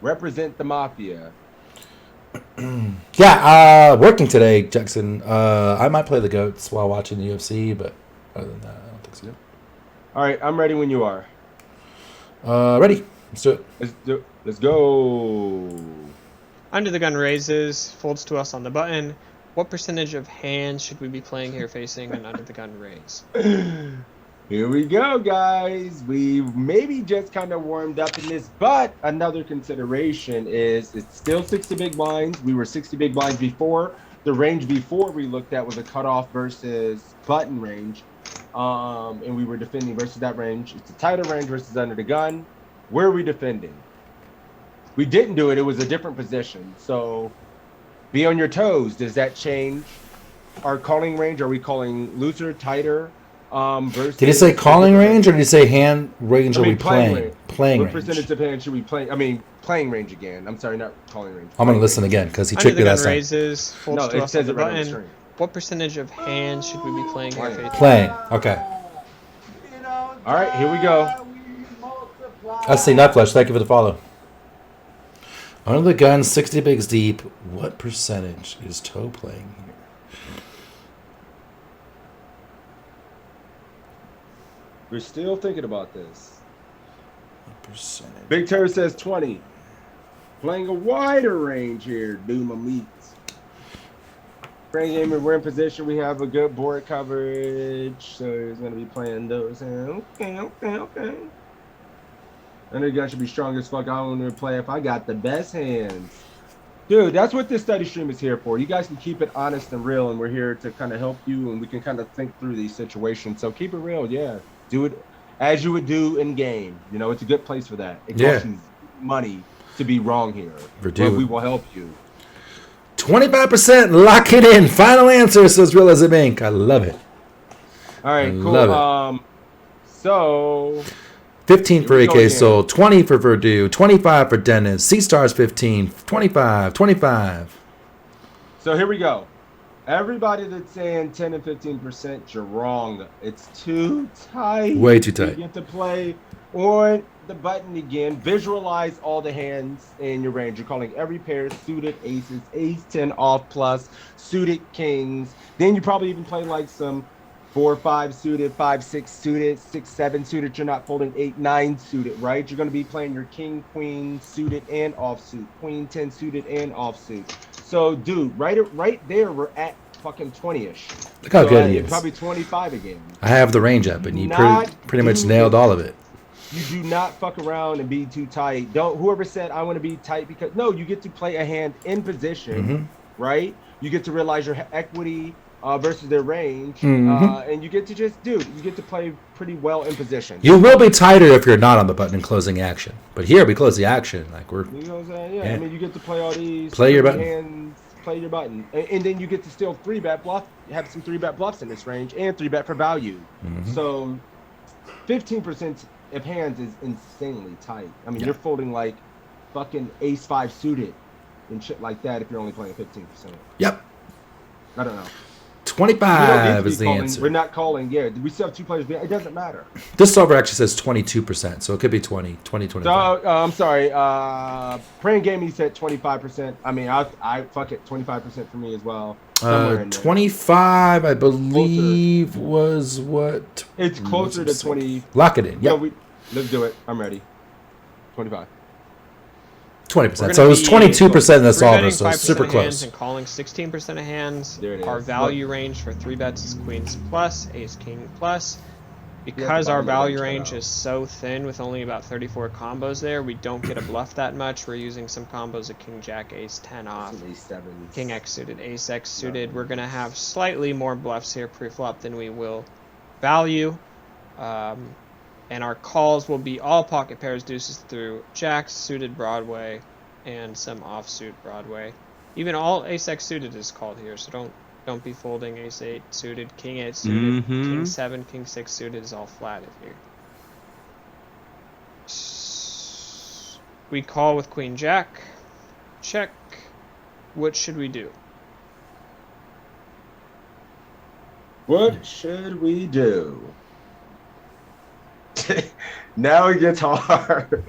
Represent the mafia. Yeah, working today, Jackson. I might play the goats while watching the UFC, but other than that, I don't think so. All right, I'm ready when you are. Ready. Let's do it. Let's go. Under the gun raises, folds to us on the button. What percentage of hands should we be playing here facing an under the gun raise? Here we go, guys. We maybe just kind of warmed up in this, but another consideration is it's still 60 big blinds. We were 60 big blinds before. The range before we looked at was a cutoff versus button range, and we were defending versus that range. It's a tighter range versus under the gun. Where are we defending? We didn't do it. It was a different position. So be on your toes. Does that change our calling range? Are we calling looser, tighter? Versus did he say calling range or did he say hand range? Are we playing? Range. Playing what range. Percentage of hand should we play? I mean, playing range again. I'm sorry, not calling range. I'm going to listen again because he tricked me last time. Raises, folds to it us says on the it right on the button. screen. What percentage of hands should we be playing here facing? Playing. Okay. All right, here we go. I see Nutflesh. Thank you for the follow. Under the gun, 60 bigs deep. What percentage is Toe playing here? We're still thinking about this. What percentage? Big Turd says 20. Playing a wider range here, do my meats. Praying Gamer, we're in position. We have a good board coverage, so he's going to be playing those. Okay. Under the gun should be strong as fuck. I want to play if I got the best hands. Dude, that's what this study stream is here for. You guys can keep it honest and real, and we're here to kind of help you, and we can kind of think through these situations. So keep it real, yeah. Do it as you would do in game. You know, it's a good place for that. It costs you money to be wrong here. But we will help you. 25%, lock it in. Final answer, so as real as it ink. I love it. All right, cool. So 15 for AK Soul, 20 for Verdue, 25 for Dennis, C-Stars 15, 25. So here we go. Everybody that's saying 10 and 15%, you're wrong. It's too tight. Way too tight. You get to play on the button again. Visualize all the hands in your range. You're calling every pair suited aces, ace 10 off plus, suited kings. Then you probably even play like some 4-5 suited, 5-6 suited, 6-7 suited. You're not folding 8-9 suited, right? You're going to be playing your king, queen suited and offsuit, queen 10 suited and offsuit. So, dude, right there, we're at fucking 20-ish. Look how So, good he is. Probably 25 again. I have the range up, and you Not pretty much do nailed it. all of it. You do not fuck around and be too tight. Don't. Whoever said I want to be tight because no, you get to play a hand in position, right? You get to realize your equity versus their range, and you get to you get to play pretty well in position. You will be tighter if you're not on the button and closing action. But here we close the action, like we're. You know what I'm saying? Yeah. I mean, you get to play all these. Play your button. Hands, play your button, and then you get to still 3-bet bluff. Have some 3-bet bluffs in this range and 3-bet for value. So, 15% of hands is insanely tight. I mean, you're folding like fucking ace 5 suited and shit like that if you're only playing 15%. Yep. I don't know. 25 is the calling. answer. We're not calling. Yeah, we still have 2 players. It doesn't matter. This solver actually says 22%, so it could be 20, 25. So, I'm sorry. Praying Gaming said 25%. I mean, I fuck it. 25% for me as well. 25, I believe, was what? It's closer to 20. Lock it in. Yeah. No, let's do it. I'm ready. 25. 20%. So it was 22% in the solver, so 5% super of hands close. and calling 16% of hands. There it Our is. value range for 3 bets is queens plus, ace king plus. Yeah, Because the our bottom of the value range range cutout. is so thin with only about 34 combos there, we don't get a bluff that much. We're using some combos of king jack, ace 10 off, Some ace 7s. king x suited, ace x suited. We're going to have slightly more bluffs here pre-flop than we will value. And our calls will be all pocket pairs, deuces through jacks, suited Broadway, and some offsuit Broadway. Even all ace x suited is called here, so don't be folding ace 8 suited, king 8 suited, king 7, king 6 suited is all flatted here. We call with queen jack. Check. What should we do? What should we do? Now it gets hard.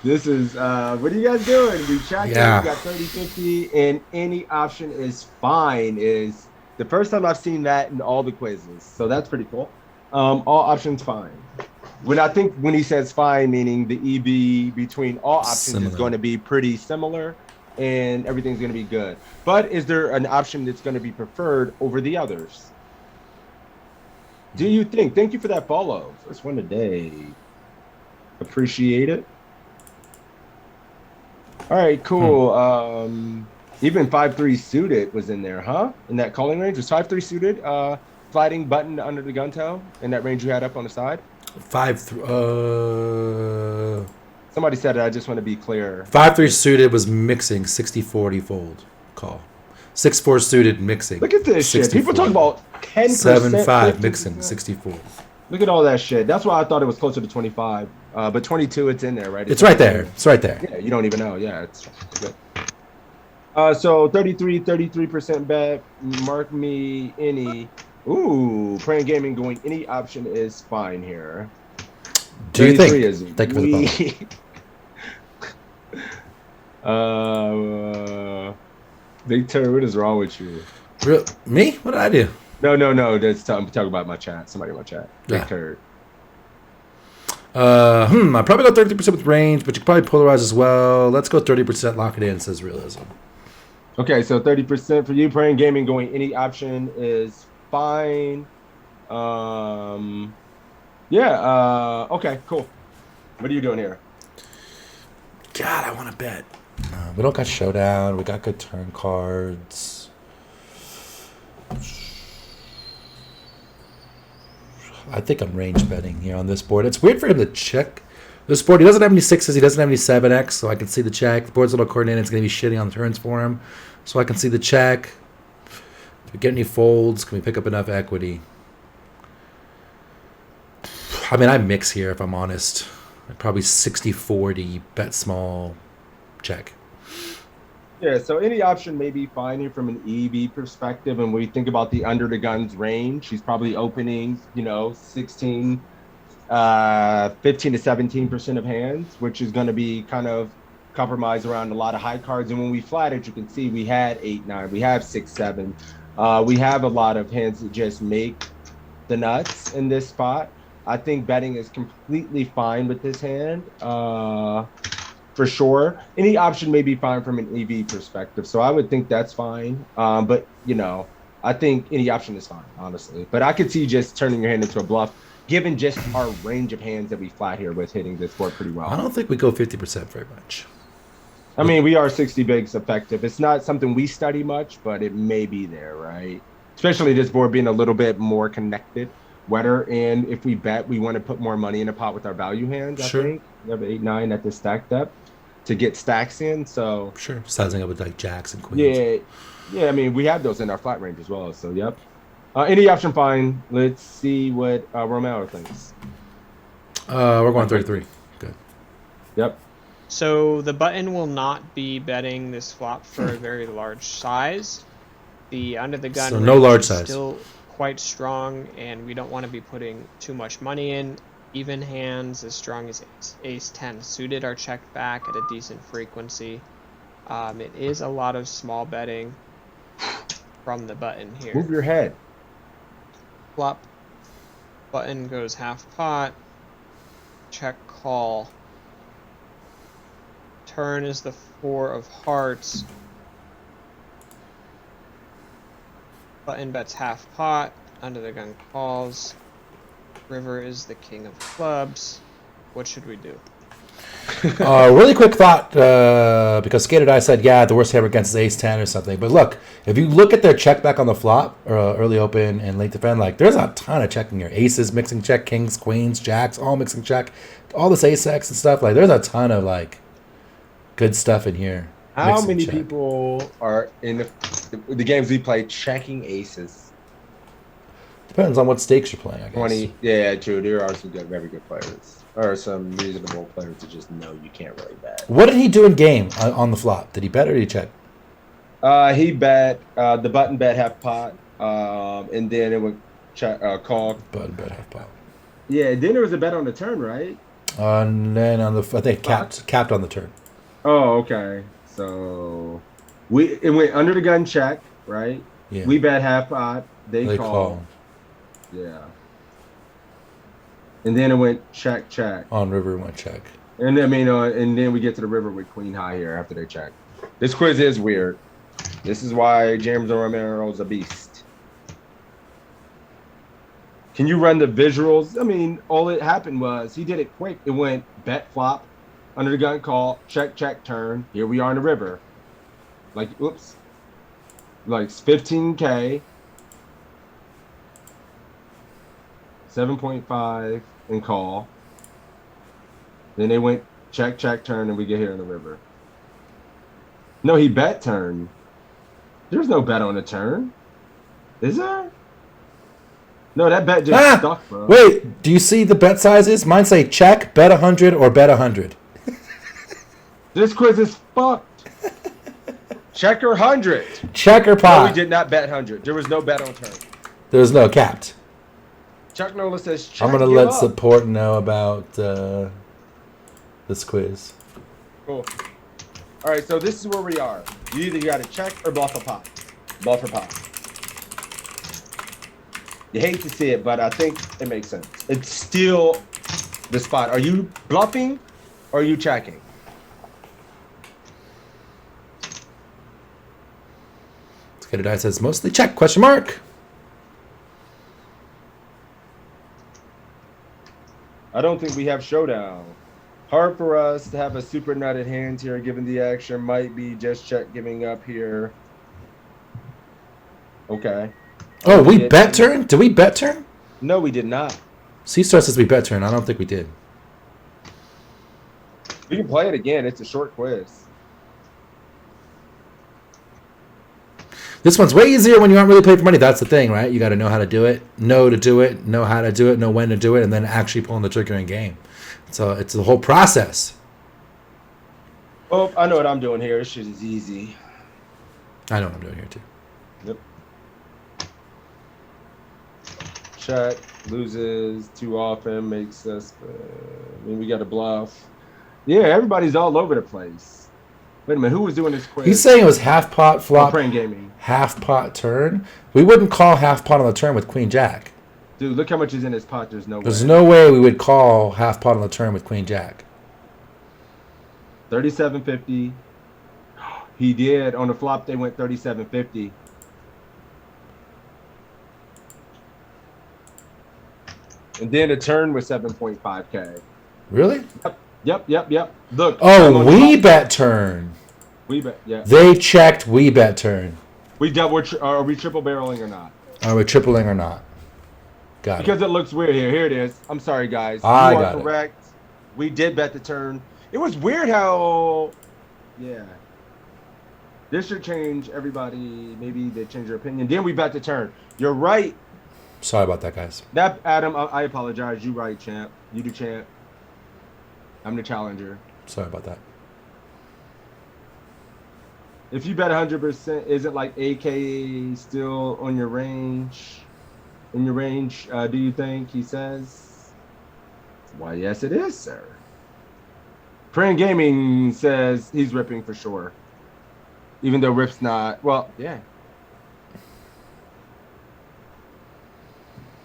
This is, what are you guys doing? We checked Yeah. We got 30-50, and any option is fine. Is the first time I've seen that in all the quizzes. So that's pretty cool. All options fine. When he says fine, meaning the EV between all options Similar. is going to be pretty similar, and everything's going to be good. But is there an option that's going to be preferred over the others? Do you think? Thank you for that follow. First one today. Appreciate it. All right, cool. Even 5-3 suited was in there, huh? In that calling range, was 5-3 suited? Sliding button under the gun toe in that range you had up on the side. 5-3 Somebody said it. I just want to be clear. 5-3 suited was mixing 60-40 fold call. 6-4 suited mixing. Look at this shit. People talk about 10%. 7-5 mixing 64. Look at all that shit. That's why I thought it was closer to 25. But 22, it's in there, right? It's right there. It's right there. Yeah, you don't even know. Yeah, it's good. So 33% bet. Mark me any. Ooh, Praying Gaming going any option is fine here. Do you 33 think? is Thank you for the follow. Big Toe, what is wrong with you? Me? What did I do? No. I'm talking about my chat. Somebody in my chat. Big Turd. I probably go 30% with range, but you can probably polarize as well. Let's go 30%, lock it in, says Realism. Okay, so 30% for you. Praying Gaming going any option is fine. Okay, cool. What are you doing here? God, I want to bet. We don't got Showdown. We got good turn cards. I think I'm range betting here on this board. It's weird for him to check this board. He doesn't have any 6s. He doesn't have any 7x, so I can see the check. The board's a little coordinated. It's going to be shitty on turns for him, so I can see the check. Do we get any folds? Can we pick up enough equity? I mean, I mix here, if I'm honest. Probably 60-40, bet small, check. Yeah, so any option may be fine here from an EV perspective. And when we think about the under the guns range, he's probably opening, 15 to 17% of hands, which is going to be kind of compromised around a lot of high cards. And when we flatted, you can see we had 8-9, we have 6-7. We have a lot of hands that just make the nuts in this spot. I think betting is completely fine with this hand. For sure. Any option may be fine from an EV perspective. So I would think that's fine. But, I think any option is fine, honestly. But I could see just turning your hand into a bluff, given just our range of hands that we flat here with hitting this board pretty well. I don't think we go 50% very much. I mean, we are 60 bigs effective. It's not something we study much, but it may be there, right? Especially this board being a little bit more connected, wetter. And if we bet, we want to put more money in the pot with our value hands, Sure. I think. We have 8, 9 at the stack depth to get stacks in. So, Sure. Sizing up with like jacks and queens. yeah. I mean, we have those in our flat range as well. So, yep. Any option, fine. Let's see what Romero thinks. We're going 33. Good. Yep. So the button will not be betting this flop for a very large size. The under the gun So no range large is size. still quite strong, and we don't want to be putting too much money in. Even hands as strong as ace 10 suited are checked back at a decent frequency. It is a lot of small betting from the button here. Move your head. Flop. Button goes half pot. Check call. Turn is the 4 of hearts. Button bets half pot. Under the gun calls. River is the king of clubs. What should we do? Really quick thought, because Skated I said, yeah, the worst hand against is ace 10 or something. But look, if you look at their check back on the flop, or early open and late defend, like there's a ton of checking here. Aces mixing check, kings, queens, jacks, all mixing check. All this ace X and stuff. Like there's a ton of like good stuff in here. How Mixing many check. people are in the games we play checking aces? Depends on what stakes you're playing, I guess. 20. Yeah, true. There are some very good players. Or some reasonable players that just know you can't really bet. What did he do in game on the flop? Did he bet or did he check? He bet the button bet half pot, and then it would check call. Button bet half pot. Yeah, then there was a bet on the turn, right? And then on the, I think capped on the turn. Oh, okay. So it went under the gun check, right? Yeah. We bet half pot. They call. Yeah. And then it went check. On river went check. And I mean, and then we get to the river with queen high here after they check. This quiz is weird. This is why James Romero's a beast. Can you run the visuals? I mean, all it happened was he did it quick. It went bet flop, under the gun call, check turn. Here we are in the river. Like, oops. Like 15K. 7.5 and call. Then they went check turn, and we get here in the river. No, he bet turn. There's no bet on the turn. Is there? No, that bet just stuck, bro. Wait, do you see the bet sizes? Mine say check, bet 100, or bet 100. This quiz is fucked. Checker 100. Check or pot? No, we did not bet 100. There was no bet on turn. There's no capped. Chuck Nola says check. I'm going to give let up. support know about this quiz. Cool. All right, so this is where we are. You either got to check or bluff a pot. Bluff or pot. You hate to see it, but I think it makes sense. It's still the spot. Are you bluffing or are you checking? Skated I says mostly check, question mark. I don't think we have showdown. Hard for us to have a super nutted hand here, given the action might be just check giving up here. Okay. Oh, we bet turn? Did we bet turn? No, we did not. C-Star says we bet turn. I don't think we did. We can play it again. It's a short quiz. This one's way easier when you aren't really playing for money. That's the thing, right? You got to know how to do it, know to do it, know how to do it, know when to do it, and then actually pulling the trigger in game. So it's the whole process. Oh, I know what I'm doing here. This shit is easy. I know what I'm doing here too. Yep. Check, loses too often, makes us. I mean, we got to bluff. Yeah, everybody's all over the place. Wait a minute, who was doing this quiz? He's saying it was half pot flop, Praying gaming. half pot turn. We wouldn't call half pot on the turn with queen jack. Dude, look how much is in his pot. There's no way. There's no way we would call half pot on the turn with queen jack. 37.50. He did on the flop. They went 37.50. And then a turn was 7.5K. Really? Yep. Look. Oh, we bet turn. We bet, yeah. They checked we bet turn. Are we triple barreling or not? Are we tripling or not? Got Because it. it looks weird here. Here it is. I'm sorry, guys. I You are got it. correct. We did bet the turn. It was weird how, yeah. This should change everybody. Maybe they change their opinion. Then we bet the turn. You're right. Sorry about that, guys. That Adam, I apologize. You right, champ. You the champ. I'm the challenger. Sorry about that. If you bet 100%, is it like AK still on your range? In your range, do you think? He says. Why, yes, it is, sir. Praying Gaming says he's ripping for sure. Even though Rip's not. Well, yeah.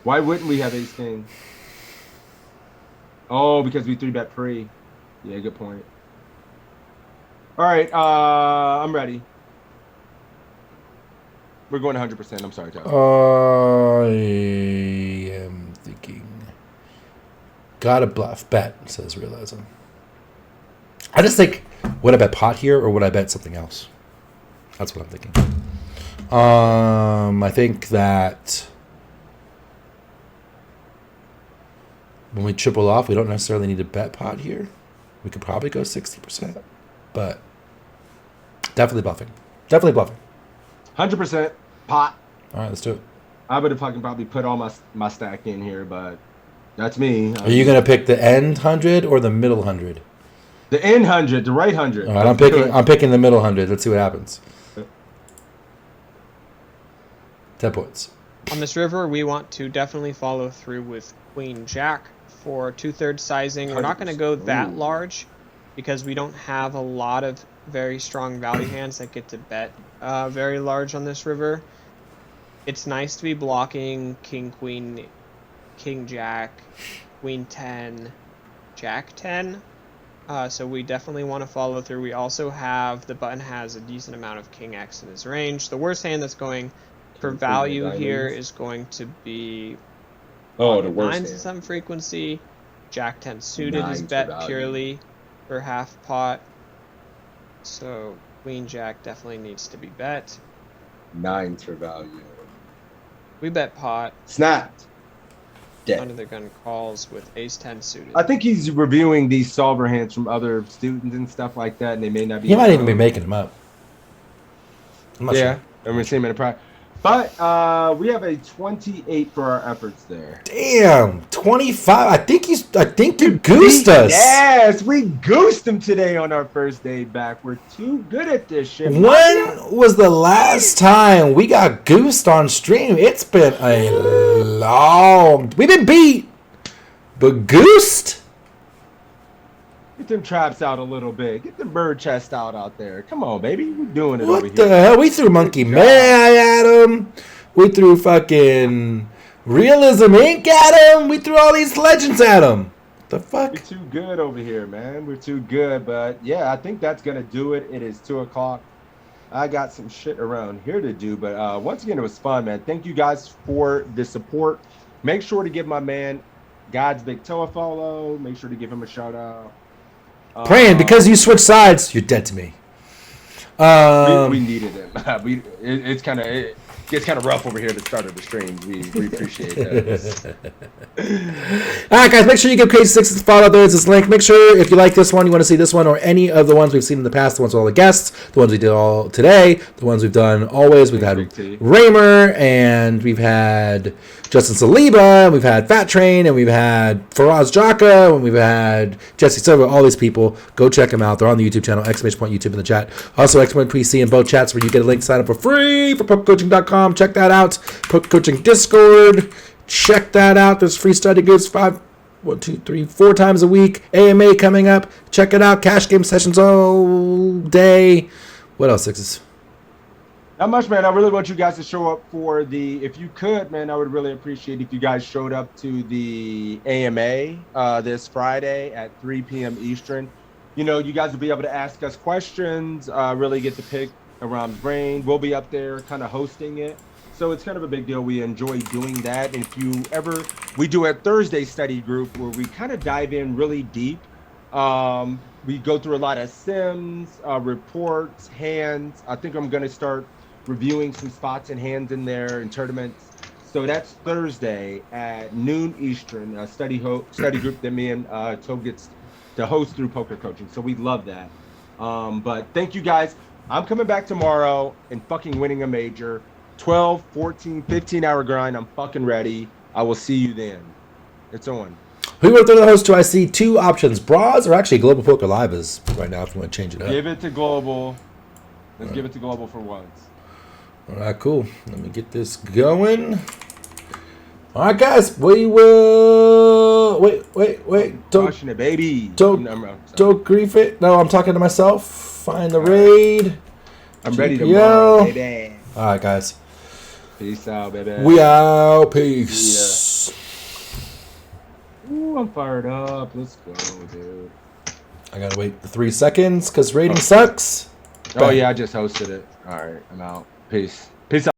Why wouldn't we have ace king? Oh, because we 3-bet pre. Yeah, good point. All right, I'm ready. We're going 100%. I'm sorry, Tyler. I am thinking. Gotta bluff. Bet, says Realism. I just think, would I bet pot here or would I bet something else? That's what I'm thinking. I think that when we triple off, we don't necessarily need to bet pot here. We could probably go 60%, but definitely bluffing. Definitely bluffing. 100% pot. All right, let's do it. I would have fucking probably put all my stack in here, but that's me. Are you gonna pick the end 100 or the middle 100? The end 100, the right 100. All right, I'm picking the middle 100. Let's see what happens. 10 points. On this river, we want to definitely follow through with Queen Jack for 2/3 sizing. We're not going to go that large because we don't have a lot of very strong value hands that get to bet very large on this river. It's nice to be blocking King, Queen, King, Jack, Queen 10, Jack 10. So we definitely want to follow through. We also have, the button has a decent amount of King X in his range. The worst hand that's going for value here is going to be the worst nines hand. at some frequency. Jack 10 suited Nines is for bet value. purely for half pot. So Queen Jack definitely needs to be bet. 9 for value. We bet pot. Snapped. Dead. Under the gun calls with ace 10 suited. I think he's reviewing these solver hands from other students and stuff like that, and they may not be. He might even be making them up. I'm not Yeah, sure. and we're seeing him in a pride. But we have a 28 for our efforts there. Damn, 25. I think you goosed us. Yes, we goosed him today on our first day back. We're too good at this shit. When was the last time we got goosed on stream? It's been a long. We've been beat, but goosed. Get them traps out a little bit. Get the bird chest out there. Come on, baby. We're doing it over What here. the hell? We threw Monkey May at him. We threw fucking Realism Inc. at him. We threw all these legends at him. What the fuck? We're too good over here, man. We're too good. But yeah, I think that's gonna do it. It is 2:00. I got some shit around here to do, but once again, it was fun, man. Thank you guys for the support. Make sure to give my man GodsBigToe a follow. Make sure to give him a shout out. Praying because you switched sides, you're dead to me. We needed him. It gets kind of rough over here at the start of the stream. We appreciate that. All right, guys, make sure you give Crazy Sixes a follow. There's this link. Make sure if you like this one, you want to see this one, or any of the ones we've seen in the past, the ones with all the guests, the ones we did all today, the ones we've done always. We've had Raymer, and we've had Justin Saliba, and we've had Fat Train, and we've had Faraz Jaka, and we've had Jesse Silva. All these people, go check them out. They're on the YouTube channel, !YouTube in the chat. Also, !PC in both chats where you get a link to sign up for free for PokerCoaching.com. Check that out. Poker Coaching Discord. Check that out. There's free study goods 4 times a week. AMA coming up. Check it out. Cash game sessions all day. What else, Sixes? Not much, man. I really want you guys to show up for if you could, man, I would really appreciate if you guys showed up to the AMA this Friday at 3 p.m. Eastern. You know, you guys will be able to ask us questions, really get to pick around the brain. We'll be up there kind of hosting it. So it's kind of a big deal. We enjoy doing that. And if you ever, we do a Thursday study group where we kind of dive in really deep. We go through a lot of sims, reports, hands. I think I'm going to start reviewing some spots and hands in there in tournaments. So that's Thursday at noon Eastern, a study group that me and Toe gets to host through poker coaching. So we love that. But thank you guys. I'm coming back tomorrow and fucking winning a major. 12, 14, 15-hour grind. I'm fucking ready. I will see you then. It's on. Who wrote through the host? Do I see two options? Bras or actually Global Poker Live is right now if you want to change it up. Give it to Global. Let's give it to Global for once. All right, cool. Let me get this going. All right, guys. We will... Wait. Crushing it, baby. Don't grief it. No, I'm talking to myself. Find the raid. I'm ready tomorrow, baby. All right, guys. Peace out, baby. We out. Peace. Ooh, I'm fired up. Let's go, dude. I gotta wait 3 seconds because rating sucks. Oh, yeah, I just hosted it. All right, I'm out. Peace.